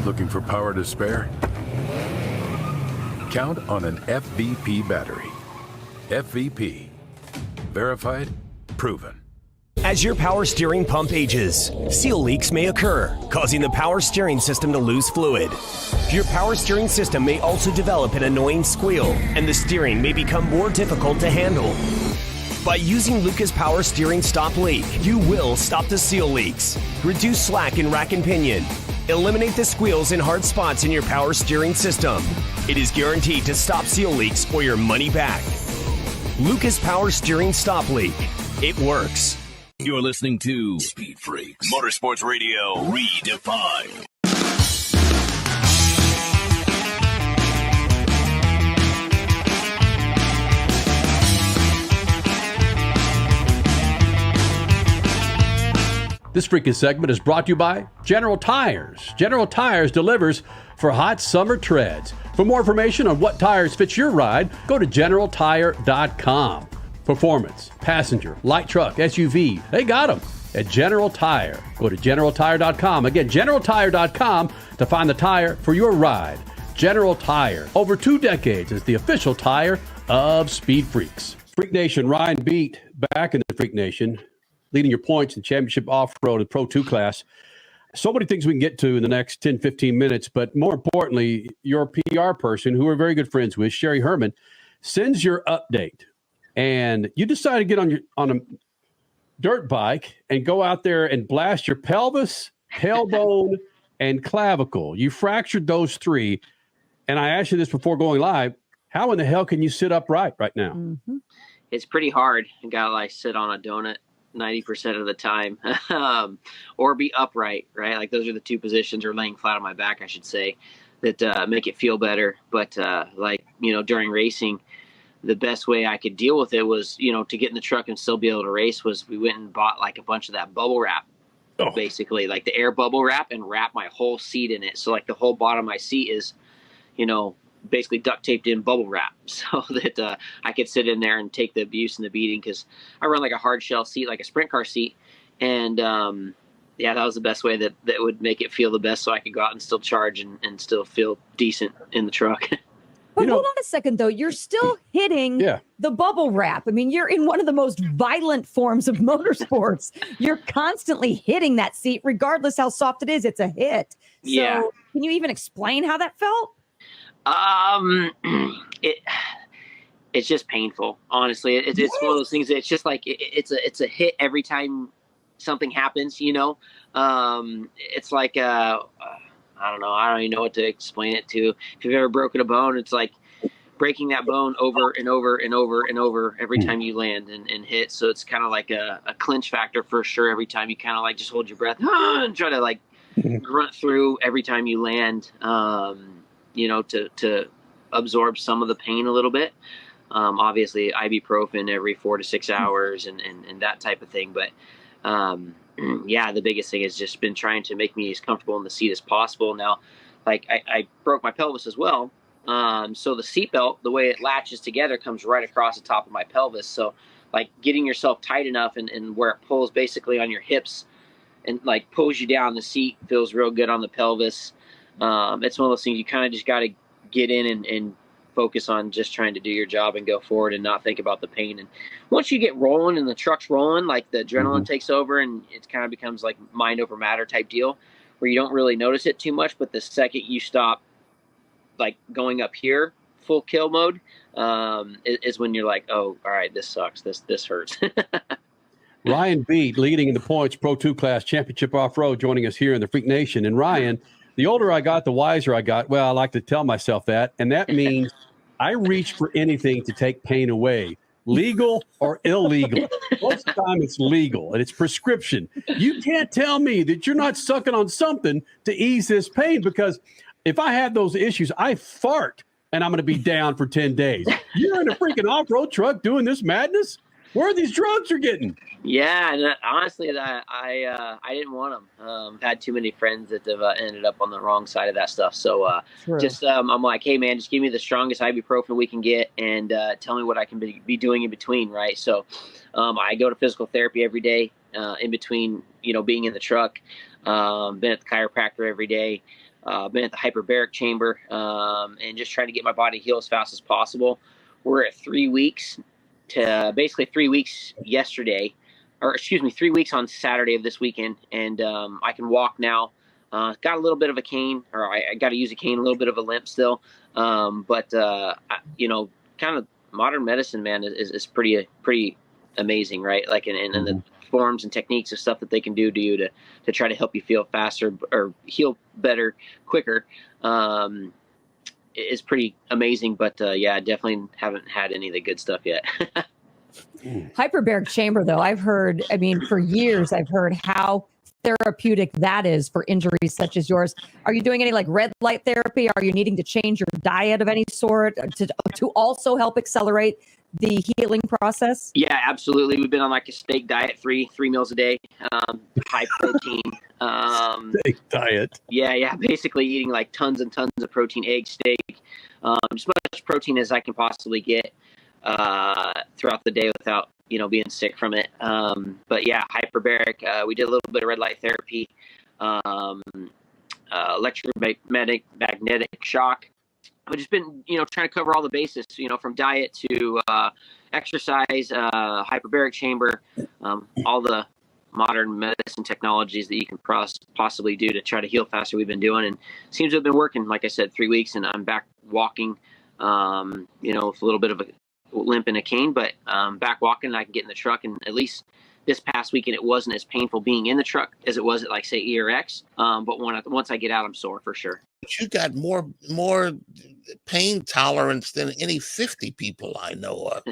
Looking for power to spare? Count on an FVP battery. FVP. Verified, proven. As your power steering pump ages, seal leaks may occur, causing the power steering system to lose fluid. Your power steering system may also develop an annoying squeal, and the steering may become more difficult to handle. By using Lucas Power Steering Stop Leak, you will stop the seal leaks, reduce slack in rack and pinion, eliminate the squeals and hard spots in your power steering system. It is guaranteed to stop seal leaks or your money back. Lucas Power Steering Stop Leak. It works. You're listening to Speed Freaks, Motorsports Radio redefined. This freaking segment is brought to you by General Tires. General Tires delivers for hot summer treads. For more information on what tires fit your ride, go to GeneralTire.com. Performance, passenger, light truck, SUV, they got them at General Tire. Go to GeneralTire.com. Again, GeneralTire.com to find the tire for your ride. General Tire, over 2 decades as the official tire of Speed Freaks. Freak Nation, Ryan Beat back in the Freak Nation, leading your points in championship off-road and Pro 2 class. So many things we can get to in the next 10, 15 minutes, but more importantly, your PR person, who we're very good friends with, Sherry Herman, sends your update. And you decide to get on a dirt bike and go out there and blast your pelvis, tailbone, and clavicle. You fractured those 3. And I asked you this before going live. How in the hell can you sit upright right now? Mm-hmm. It's pretty hard. You got to sit on a donut 90% of the time or be upright, right? Like those are the 2 positions, or laying flat on my back, I should say, that make it feel better. But during racing, the best way I could deal with it was, to get in the truck and still be able to race, was we went and bought a bunch of that bubble wrap, basically like the air bubble wrap, and wrap my whole seat in it. So the whole bottom of my seat is, basically duct taped in bubble wrap, so that I could sit in there and take the abuse and the beating, because I run a hard shell seat, like a sprint car seat. And that was the best way that would make it feel the best, so I could go out and still charge and still feel decent in the truck. But hold on a second, though. You're still hitting the bubble wrap. I mean, you're in one of the most violent forms of motorsports. You're constantly hitting that seat, regardless how soft it is. It's a hit. So can you even explain how that felt? It's just painful, honestly. It's one of those things that it's just it's a hit every time something happens, it's like I don't know. I don't even know what to explain it to. If you've ever broken a bone, it's like breaking that bone over and over and over and over every time you land and hit. So it's kind of like a clinch factor for sure. Every time you kind of just hold your breath and try to grunt through every time you land, to absorb some of the pain a little bit. Obviously ibuprofen every 4 to 6 hours and that type of thing. But the biggest thing has just been trying to make me as comfortable in the seat as possible. Now, I broke my pelvis as well. So the seatbelt, the way it latches together, comes right across the top of my pelvis. So getting yourself tight enough and where it pulls basically on your hips and pulls you down, the seat feels real good on the pelvis. It's one of those things you kind of just got to get in and focus on just trying to do your job and go forward and not think about the pain. And once you get rolling and the truck's rolling, the adrenaline takes over, and it kind of becomes mind over matter type deal where you don't really notice it too much. But the second you stop going up here full kill mode, is when you're oh, all right, this sucks. This hurts. Ryan Beat, leading in the points Pro 2 class championship off-road, joining us here in the Freak Nation. And Ryan, the older I got, the wiser I got. Well, I like to tell myself that. And that means I reach for anything to take pain away, legal or illegal. Most of the time it's legal and it's prescription. You can't tell me that you're not sucking on something to ease this pain, because if I have those issues, I fart and I'm going to be down for 10 days. You're in a freaking off-road truck doing this madness? Where are these drugs you're getting? Yeah, and honestly, I didn't want them. Had too many friends that have ended up on the wrong side of that stuff. So I'm like, hey man, just give me the strongest ibuprofen we can get, and tell me what I can be doing in between, right? So I go to physical therapy every day in between, being in the truck. Been at the chiropractor every day. Been at the hyperbaric chamber, and just trying to get my body heal as fast as possible. We're at 3 weeks. To basically 3 weeks yesterday, 3 weeks on Saturday of this weekend, and I can walk now. Got a little bit of a cane, or I got to use a cane, a little bit of a limp still, but kind of modern medicine, man, is pretty amazing, right? And the forms and techniques of stuff that they can do to you to try to help you feel faster or heal better, quicker. Is pretty amazing, but I definitely haven't had any of the good stuff yet. Hyperbaric chamber, though, for years I've heard how therapeutic that is for injuries such as yours. Are you doing any like red light therapy? Are you needing to change your diet of any sort to also help accelerate the healing process? Yeah, absolutely. We've been on like a steak diet, three meals a day, high protein. Steak diet. Yeah. Basically eating like tons and tons of protein, egg, steak, as much protein as I can possibly get throughout the day without, being sick from it. But yeah, hyperbaric. We did a little bit of red light therapy, electromagnetic shock. I've just been, trying to cover all the bases, from diet to exercise, hyperbaric chamber, all the modern medicine technologies that you can possibly do to try to heal faster we've been doing. And seems to have been working, like I said, 3 weeks, and I'm back walking, with a little bit of a limp and a cane, but back walking, and I can get in the truck. And at least this past weekend, it wasn't as painful being in the truck as it was at, like, say, ERX. But once I get out, I'm sore for sure. But you got more pain tolerance than any 50 people I know of.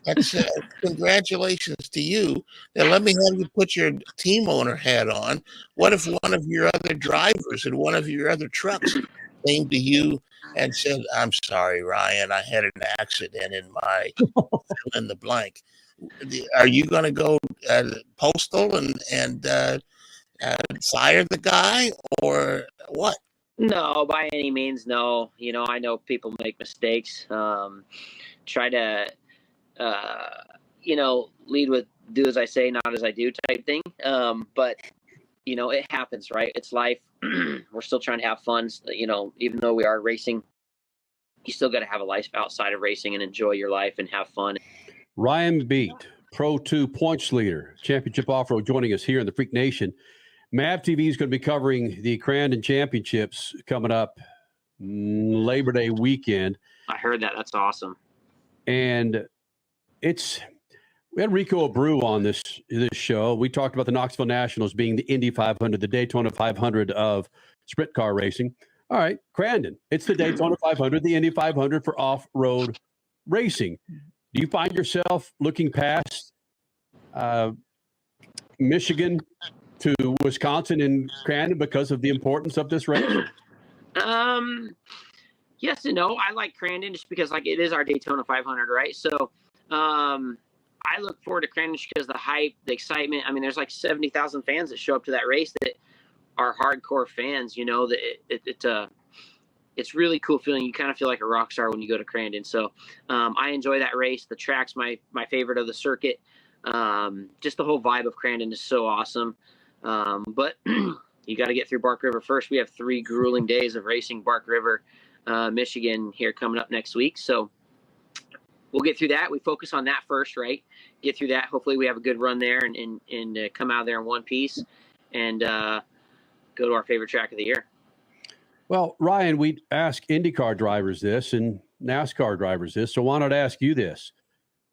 That's congratulations to you. Now let me have you put your team owner hat on. What if one of your other drivers in one of your other trucks came to you and said, "I'm sorry, Ryan, I had an accident in my fill in the blank"? Are you going to go postal and fire the guy, or what? No, by any means, no. I know people make mistakes. Try to, lead with do as I say, not as I do type thing. But, it happens, right? It's life. We're still trying to have fun. Even though we are racing, you still got to have a life outside of racing and enjoy your life and have fun. Ryan Beat, Pro 2 points leader, championship off-road, joining us here in the Freak Nation. MAV TV is going to be covering the Crandon Championships coming up Labor Day weekend. I heard that. That's awesome. And we had Rico Abreu on this show. We talked about the Knoxville Nationals being the Indy 500, the Daytona 500 of sprint car racing. All right, Crandon, it's the Daytona 500, the Indy 500 for off-road racing. Do you find yourself looking past Michigan to Wisconsin and Crandon because of the importance of this race? Yes and no. I like Crandon just because it is our Daytona 500, right? So I look forward to Crandon just because the hype, the excitement. I mean, there's like 70,000 fans that show up to that race that are hardcore fans. That it's really cool feeling. You kind of feel like a rock star when you go to Crandon. So I enjoy that race. The track's my favorite of the circuit. Just the whole vibe of Crandon is so awesome. But you got to get through Bark River first. We have 3 grueling days of racing Bark River, Michigan here coming up next week. So we'll get through that. We focus on that first, right? Get through that. Hopefully we have a good run there and come out of there in one piece and go to our favorite track of the year. Well, Ryan, we ask IndyCar drivers this and NASCAR drivers this. So why not ask you this?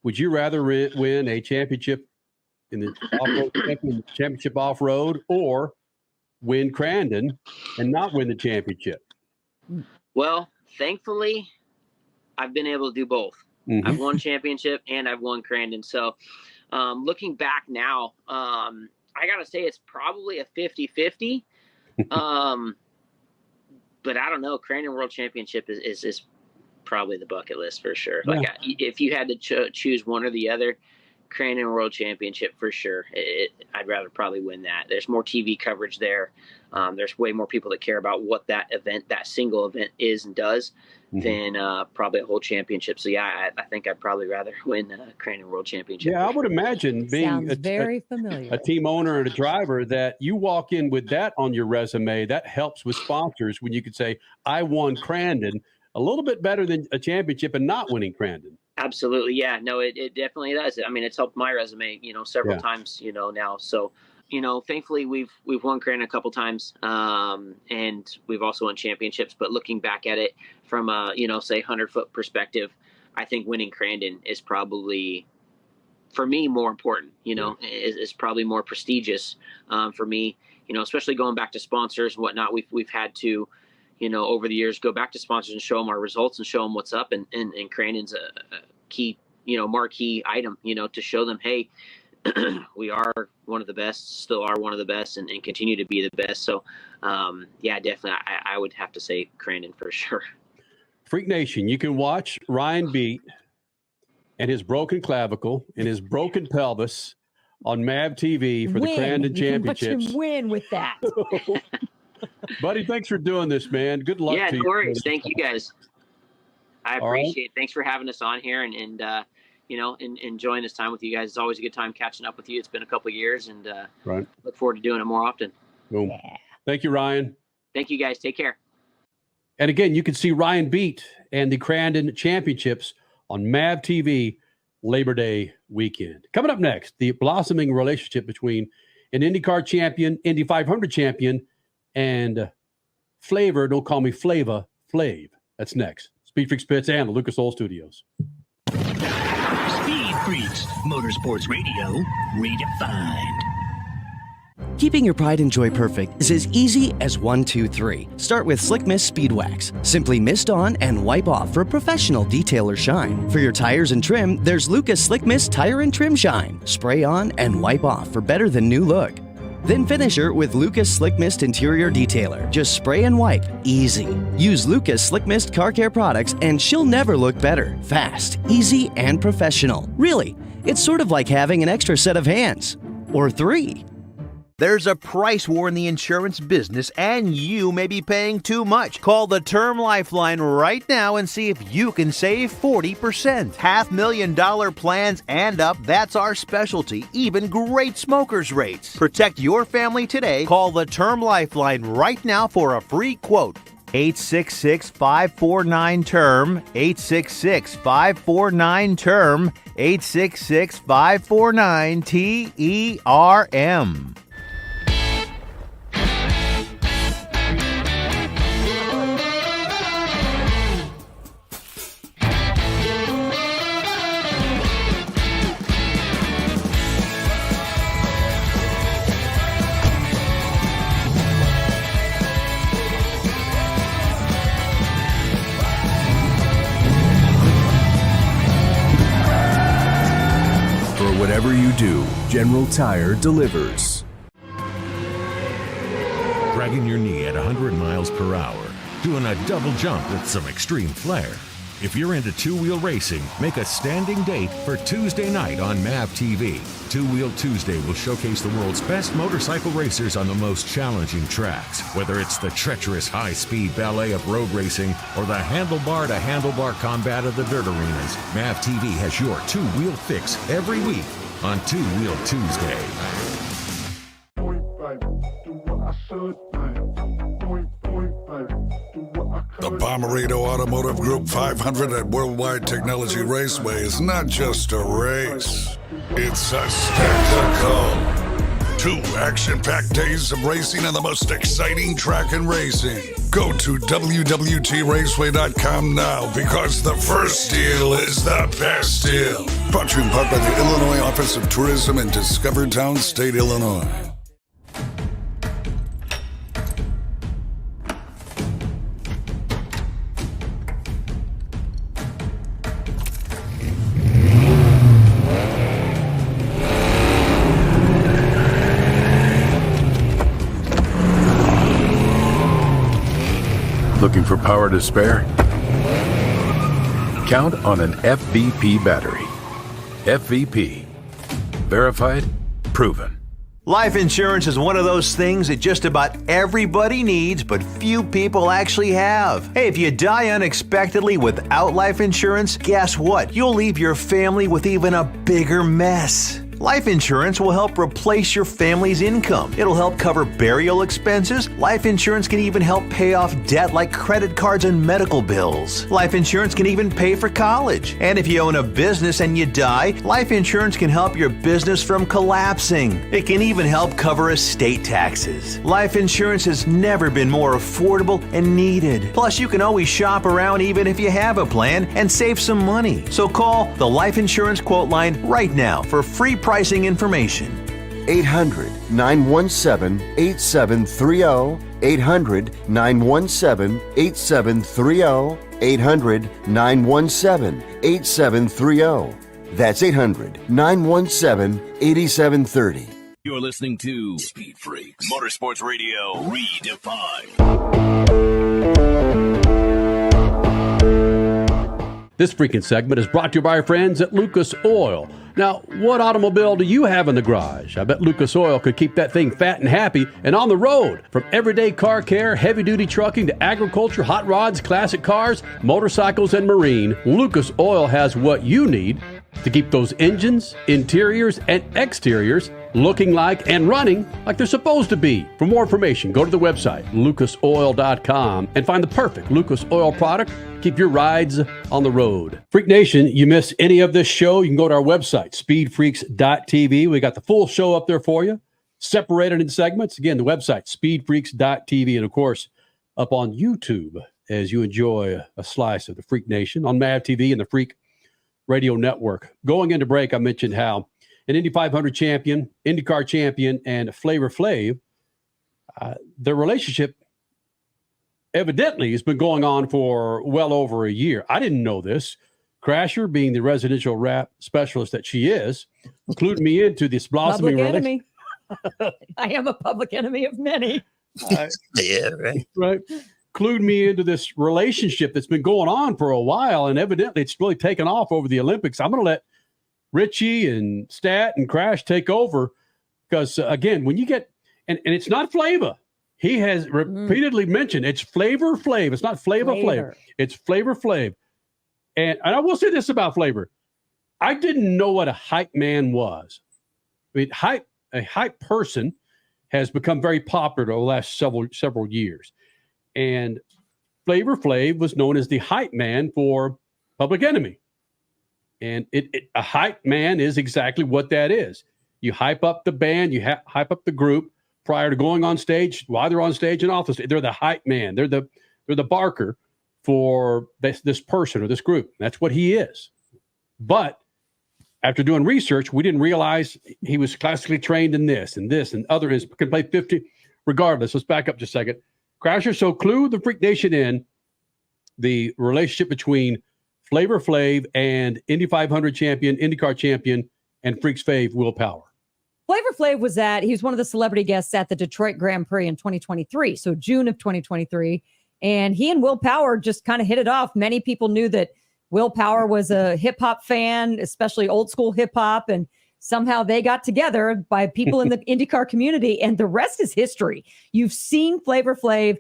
Would you rather win a championship in the off-road championship off-road or win Crandon and not win the championship? Well, thankfully, I've been able to do both. Mm-hmm. I've won championship and I've won Crandon. So looking back now, I got to say it's probably a 50-50. But I don't know. Crandon World Championship is probably the bucket list for sure. Yeah. If you had to choose one or the other, Crandon World Championship for sure. I'd rather probably win that. There's more TV coverage there. There's way more people that care about what that event, that single event is and does than probably a whole championship. So yeah, I think I'd probably rather win Crandon World Championship. Yeah, I would imagine being very familiar. A team owner and a driver that you walk in with that on your resume. That helps with sponsors when you could say, I won Crandon, a little bit better than a championship and not winning Crandon. Absolutely. Yeah, no, it definitely does. I mean, it's helped my resume, several times, now. So, thankfully we've won Crandon a couple times. And we've also won championships, but looking back at it from a, say 100-foot perspective, I think winning Crandon is probably, for me, more important, is probably more prestigious, for me, especially going back to sponsors and whatnot. We've had to, over the years, go back to sponsors and show them our results and show them what's up. And Crandon's a key, marquee item, to show them, hey, we are one of the best, still are one of the best, and continue to be the best. So, yeah, definitely, I would have to say Crandon for sure. Freak Nation, you can watch Ryan beat and his broken clavicle and his broken pelvis on MAV TV for the Crandon Championships. You can win with that. Buddy, thanks for doing this, man. Good luck to you. No worries. Thank you, guys. I appreciate it. Thanks for having us on here and enjoying this time with you guys. It's always a good time catching up with you. It's been a couple of years, and look forward to doing it more often. Boom. Yeah. Thank you, Ryan. Thank you, guys. Take care. And again, you can see Ryan beat and the Crandon Championships on MAV TV Labor Day weekend. Coming up next, the blossoming relationship between an IndyCar champion, Indy 500 champion, and Flavor, don't call me Flava, Flav. That's next. SpeedFreaks Pits and the Lucas Oil Studios. Speed Freaks, Motorsports Radio, redefined. Keeping your pride and joy perfect is as easy as 1, 2, 3. Start with Slick Mist Speed Wax. Simply mist on and wipe off for a professional detailer shine. For your tires and trim, there's Lucas Slick Mist Tire and Trim Shine. Spray on and wipe off for better than new look. Then finish her with Lucas Slick Mist Interior Detailer. Just spray and wipe. Easy. Use Lucas Slick Mist Car Care products and she'll never look better. Fast, easy, and professional. Really, it's sort of like having an extra set of hands. Or 3. There's a price war in the insurance business, and you may be paying too much. Call the Term Lifeline right now and see if you can save 40%. $500,000 plans and up, that's our specialty. Even great smokers rates. Protect your family today. Call the Term Lifeline right now for a free quote. 866-549-TERM, 866-549-TERM, 866-549-TERM. Whatever you do, General Tire delivers. Dragging your knee at 100 miles per hour, doing a double jump with some extreme flair. If you're into two-wheel racing, make a standing date for Tuesday night on MAV TV. Two-Wheel Tuesday will showcase the world's best motorcycle racers on the most challenging tracks. Whether it's the treacherous high-speed ballet of road racing or the handlebar-to-handlebar combat of the dirt arenas, MAV TV has your two-wheel fix every week on Two-Wheel Tuesday. The Bommarito Automotive Group 500 at Worldwide Technology Raceway is not just a race, it's a spectacle. 2 action-packed days of racing on the most exciting track in racing. Go to WWTRaceway.com now because the first deal is the best deal. Brought to you in part by the Illinois Office of Tourism in Discovertown State, Illinois. Looking for power to spare? Count on an FVP battery. FVP. Verified, proven. Life insurance is one of those things that just about everybody needs, but few people actually have. Hey, if you die unexpectedly without life insurance, guess what? You'll leave your family with even a bigger mess. Life insurance will help replace your family's income. It'll help cover burial expenses. Life insurance can even help pay off debt like credit cards and medical bills. Life insurance can even pay for college. And if you own a business and you die, life insurance can help your business from collapsing. It can even help cover estate taxes. Life insurance has never been more affordable and needed. Plus, you can always shop around even if you have a plan and save some money. So call the Life Insurance Quote Line right now for free pricing information. 800-917-8730. 800-917-8730. 800-917-8730. That's 800-917-8730. You're listening to Speed Freaks, Motorsports Radio Redefined. This freaking segment is brought to you by our friends at Lucas Oil. Now, what automobile do you have in the garage? I bet Lucas Oil could keep that thing fat and happy and on the road. From everyday car care, heavy-duty trucking to agriculture, hot rods, classic cars, motorcycles, and marine, Lucas Oil has what you need to keep those engines, interiors, and exteriors looking like and running like they're supposed to be. For more information, go to the website, lucasoil.com, and find the perfect Lucas Oil product. Keep your rides on the road. Freak Nation, you miss any of this show, you can go to our website, speedfreaks.tv. We got the full show up there for you, separated in segments. Again, the website, speedfreaks.tv, and of course, up on YouTube as you enjoy a slice of the Freak Nation on MAV TV and the Freak Radio Network. Going into break, I mentioned how an Indy 500 champion, IndyCar champion, and Flavor Flav, their relationship evidently has been going on for well over a year. I didn't know this. Crasher, being the residential rap specialist that she is, clued me into this blossoming enemy. I am a public enemy of many. Yeah, right. Right. Clued me into this relationship that's been going on for a while, and evidently it's really taken off over the Olympics. I'm going to let Richie and Stat and Crash take over because, again, when you get – and it's not Flava. He has repeatedly mentioned it's Flavor Flav. It's not Flava Flav. It's Flavor Flav. And I will say this about Flavor. I didn't know what a hype man was. I mean, a hype person has become very popular over the last several years. And Flavor Flav was known as the hype man for Public Enemy. And a hype man is exactly what that is. You hype up the band, you hype up the group prior to going on stage, while they're on stage and off the stage. They're the hype man. They're the barker for this person or this group. That's what he is. But after doing research, we didn't realize he was classically trained in this and other. Can play 50. Regardless, let's back up just a second. Crasher, so clue the Freak Nation in the relationship between Flavor Flav and Indy 500 champion, IndyCar champion, and Freaks Fav Will Power. Flavor Flav he was one of the celebrity guests at the Detroit Grand Prix in 2023, so June of 2023. And he and Will Power just kind of hit it off. Many people knew that Will Power was a hip hop fan, especially old school hip hop. And somehow they got together by people in the IndyCar community, and the rest is history. You've seen Flavor Flav.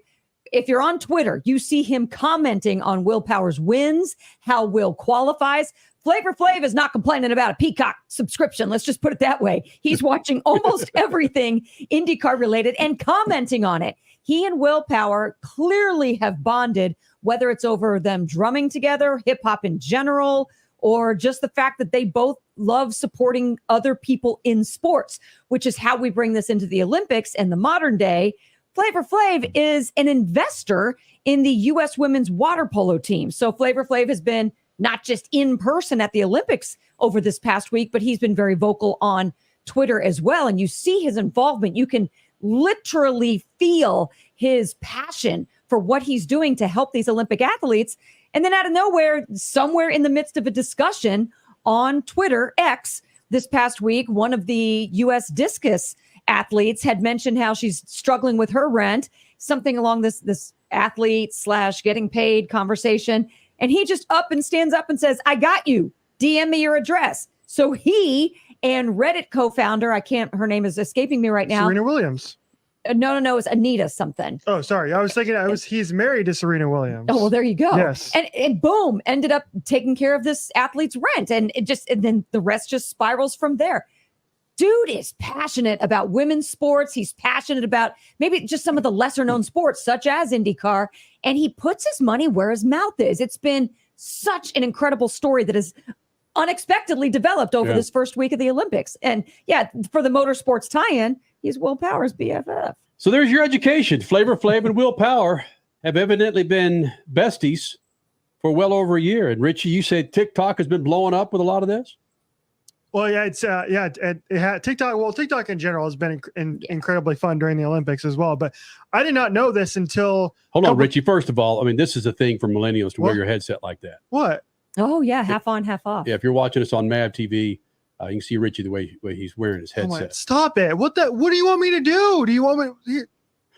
If you're on Twitter, you see him commenting on Will Power's wins, how Will qualifies. Flavor Flav is not complaining about a Peacock subscription. Let's just put it that way. He's watching almost everything IndyCar related and commenting on it. He and Will Power clearly have bonded, whether it's over them drumming together, hip hop in general, or just the fact that they both love supporting other people in sports, which is how we bring this into the Olympics and the modern day. Flavor Flav is an investor in the U.S. women's water polo team. So Flavor Flav has been not just in person at the Olympics over this past week, but he's been very vocal on Twitter as well. And you see his involvement. You can literally feel his passion for what he's doing to help these Olympic athletes. And then out of nowhere, somewhere in the midst of a discussion on Twitter, X, this past week, one of the U.S. discus athletes had mentioned how she's struggling with her rent, something along this athlete / getting paid conversation. And he just stands up and says, I got you. DM me your address. So he and Reddit co-founder, her name is escaping me right now. Serena Williams. No, it's Anita something. Oh, sorry. I was thinking he's married to Serena Williams. Oh, well, there you go. Yes. And boom, ended up taking care of this athlete's rent. And then the rest just spirals from there. Dude is passionate about women's sports. He's passionate about maybe just some of the lesser known sports, such as IndyCar. And he puts his money where his mouth is. It's been such an incredible story that has unexpectedly developed over this first week of the Olympics. And for the motorsports tie-in, he's Will Power's BFF. So there's your education. Flavor Flav and Will Power have evidently been besties for well over a year. And Richie, you said TikTok has been blowing up with a lot of this? Well, yeah, it's it had TikTok. Well, TikTok in general has been incredibly fun during the Olympics as well. But I did not know this until. Hold on, Richie. First of all, I mean, this is a thing for millennials to wear your headset like that. What? Oh yeah, half on, half off. Yeah, if you're watching us on MAV TV, you can see Richie the way he's wearing his headset. Stop it! What do you want me to do? Do you want me?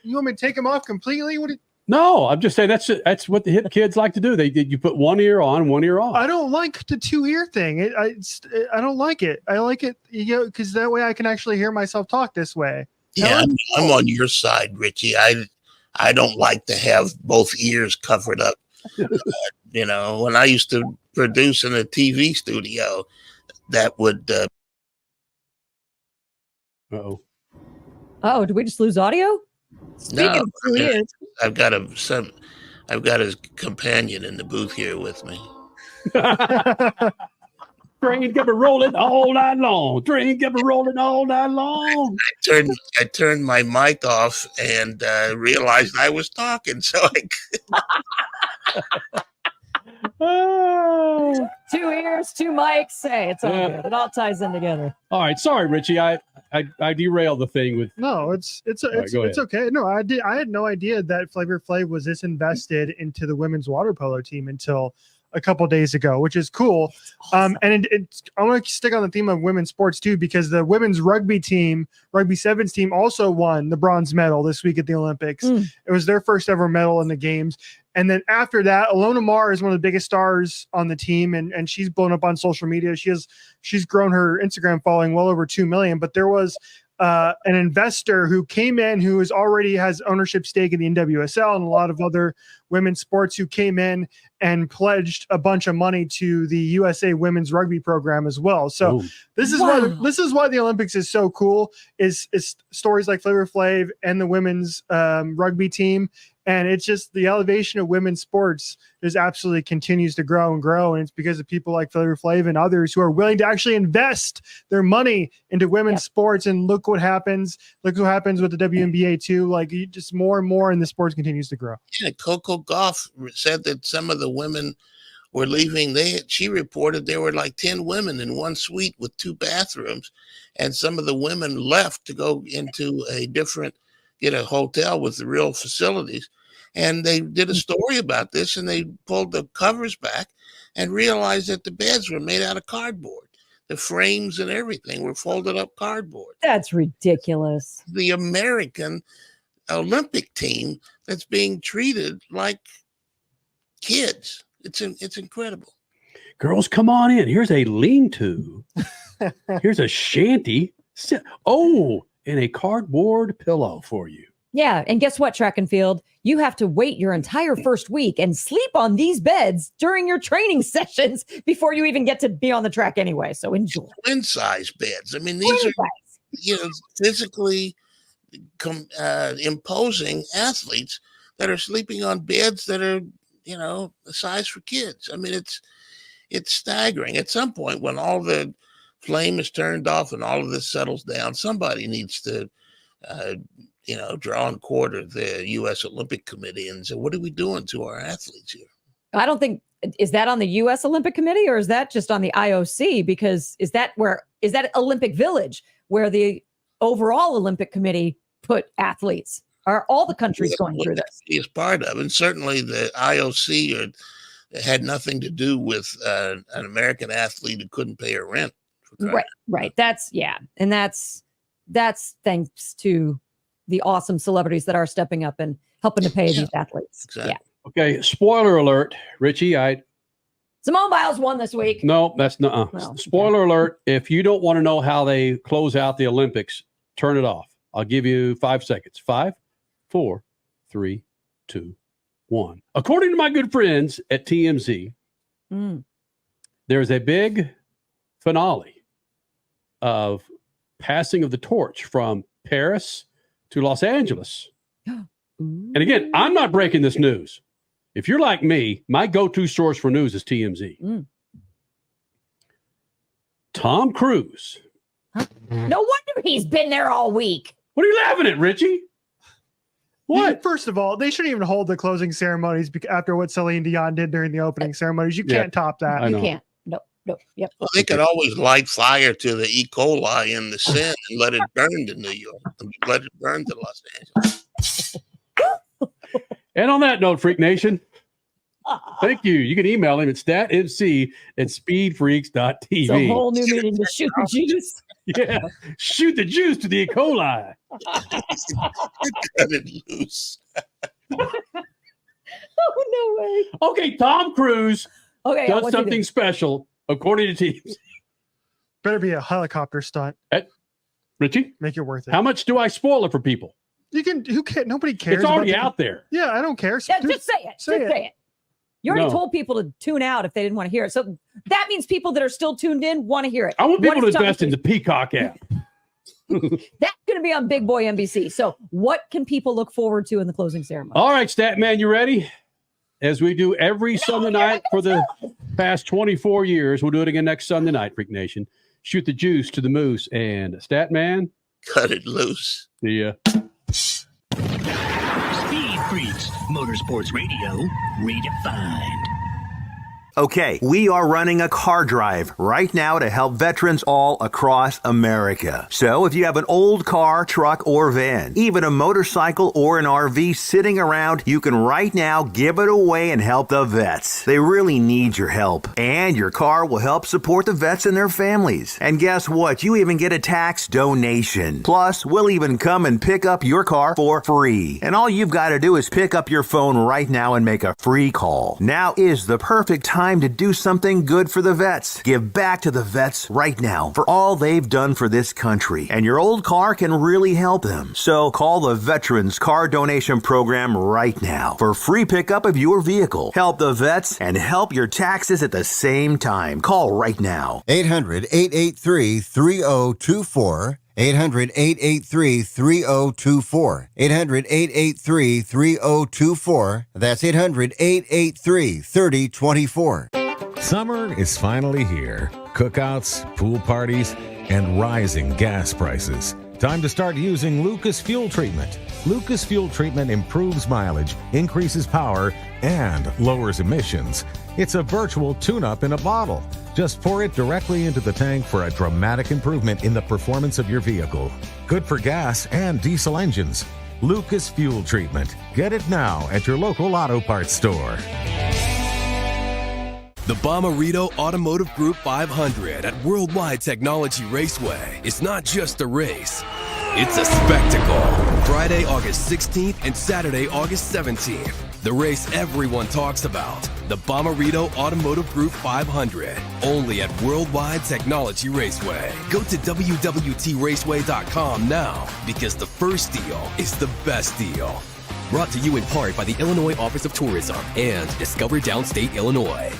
You want me to take him off completely? No, I'm just saying that's what the hip kids like to do. You put one ear on, one ear off. I don't like the 2-ear thing. I don't like it. I like it, because that way I can actually hear myself talk this way. Yeah, I'm on your side, Richie. I don't like to have both ears covered up. When I used to produce in a TV studio, that would. Uh-oh. Oh, did we just lose audio? Speaking of 2 ears. I've got a companion in the booth here with me. Train kept rolling all night long. Train kept rolling all night long. I turned my mic off and realized I was talking, so Oh. 2 ears, 2 mics. Hey, it's all good. It all ties in together. All right, sorry, Richie. I derailed the thing with. No, it's okay. No, I had no idea that Flavor Flav was this invested into the women's water polo team until a couple days ago, which is cool. Awesome. And I want to stick on the theme of women's sports too, because the women's rugby sevens team also won the bronze medal this week at the Olympics. It was their first ever medal in the games. And then after that, Alona Mar is one of the biggest stars on the team, and she's blown up on social media. She's grown her Instagram following well over 2 million. But there was an investor who came in who already has ownership stake in the NWSL and a lot of other women's sports, who came in and pledged a bunch of money to the USA women's rugby program as well. So this is why the Olympics is so cool, is stories like Flavor Flav and the women's rugby team. And it's just the elevation of women's sports just absolutely continues to grow and grow. And it's because of people like Flavor Flav and others who are willing to actually invest their money into women's sports. And look what happens. Look what happens with the WNBA too. Like, just more and more, and the sports continues to grow. Yeah, Coco Gauff said that some of the women were leaving. She reported there were like 10 women in one suite with 2 bathrooms. And some of the women left to go into a different hotel with the real facilities. And they did a story about this, and they pulled the covers back and realized that the beds were made out of cardboard. The frames and everything were folded up cardboard. That's ridiculous. The American Olympic team that's being treated like kids. It's incredible. Girls, come on in. Here's a lean-to. Here's a shanty. And a cardboard pillow for you. Yeah. And guess what, track and field? You have to wait your entire first week and sleep on these beds during your training sessions before you even get to be on the track anyway. So enjoy. Twin size beds. I mean, these are physically imposing athletes that are sleeping on beds that are, the size for kids. I mean, it's staggering. At some point, when all the flame is turned off and all of this settles down, somebody needs to, draw and quarter the U.S. Olympic Committee and say, what are we doing to our athletes here? I don't think, is that on the U.S. Olympic Committee, or is that just on the IOC? Because is that Olympic Village where the overall Olympic Committee put athletes? Are all the countries going through this? Is part of, and certainly the IOC had nothing to do with an American athlete who couldn't pay her rent. Right. That's thanks to the awesome celebrities that are stepping up and helping to pay these athletes. Exactly. Yeah. Okay. Spoiler alert, Richie. Simone Biles won this week. No, that's not. No. Spoiler alert. If you don't want to know how they close out the Olympics, turn it off. I'll give you 5 seconds. 5, 4, 3, 2, 1. According to my good friends at TMZ, there's a big finale of passing of the torch from Paris to Los Angeles. And again, I'm not breaking this news. If you're like me, my go-to source for news is TMZ. Tom Cruise. No wonder he's been there all week. What are you laughing at, Richie? What? First of all, they shouldn't even hold the closing ceremonies after what Celine Dion did during the opening ceremonies. You can't top that. You can't. No. Yep. Well, they could always light fire to the E. coli in the Seine and let it burn to New York, let it burn to Los Angeles. And on that note, Freak Nation, Thank you. You can email him at statmc@speedfreaks.tv. It's a whole new meaning to shoot the juice. Yeah, shoot the juice to the E. coli. Cut it loose. Oh, no way. Okay, Tom Cruise does what's he something do? special, according to teams. Better be a helicopter stunt. Richie? Make it worth it. How much do I spoil it for people? You can. Who cares? Nobody cares. It's already about out there. Yeah, I don't care. Yeah, just say it. Say Just say it. You already told people to tune out if they didn't want to hear it. So that means people that are still tuned in want to hear it. I want people to What is invest Tom in the Peacock app. That's going to be on Big Boy NBC. So what can people look forward to in the closing ceremony? All right, Statman, you ready? As we do every Sunday night for the past 24 years, we'll do it again next Sunday night, Freak Nation. Shoot the juice to the moose, and Statman, cut it loose. See ya. Speed Freaks, Motorsports Radio, redefined. Okay, we are running a car drive right now to help veterans all across America. So if you have an old car, truck, or van, even a motorcycle or an RV sitting around, you can right now give it away and help the vets. They really need your help. And your car will help support the vets and their families. And guess what? You even get a tax donation. Plus, we'll even come and pick up your car for free. And all you've got to do is pick up your phone right now and make a free call. Now is the perfect time to do something good for the vets. Give back to the vets right now for all they've done for this country. And your old car can really help them. So call the Veterans Car Donation Program right now for free pickup of your vehicle. Help the vets and help your taxes at the same time. Call right now. 800-883-3024. 800-883-3024. 800-883-3024. That's 800-883-3024. Summer is finally here. Cookouts, pool parties, and rising gas prices. Time to start using Lucas Fuel Treatment. Lucas Fuel Treatment improves mileage, increases power, and lowers emissions. It's a virtual tune-up in a bottle. Just pour it directly into the tank for a dramatic improvement in the performance of your vehicle. Good for gas and diesel engines. Lucas Fuel Treatment. Get it now at your local auto parts store. The Bommarito Automotive Group 500 at Worldwide Technology Raceway is not just a race, it's a spectacle. Friday, August 16th and Saturday, August 17th. The race everyone talks about. The Bommarito Automotive Group 500. Only at Worldwide Technology Raceway. Go to WWTRaceway.com now because the first deal is the best deal. Brought to you in part by the Illinois Office of Tourism and Discover Downstate Illinois.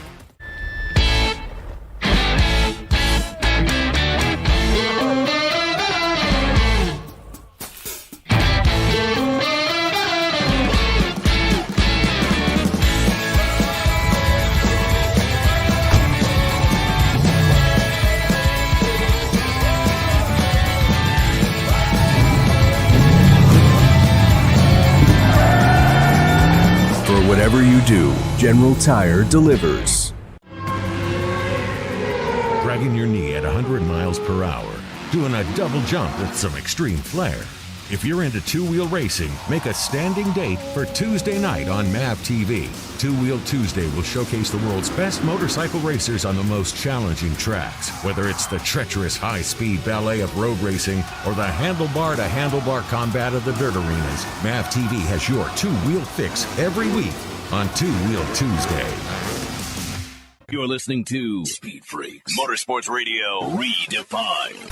Whatever you do, General Tire delivers. Dragging your knee at 100 miles per hour. Doing a double jump with some extreme flair. If you're into two-wheel racing, make a standing date for Tuesday night on MAV TV. Two-Wheel Tuesday will showcase the world's best motorcycle racers on the most challenging tracks. Whether it's the treacherous high-speed ballet of road racing or the handlebar-to-handlebar combat of the dirt arenas, MAV TV has your two-wheel fix every week on Two-Wheel Tuesday. You're listening to Speed Freaks, Motorsports Radio, redefined.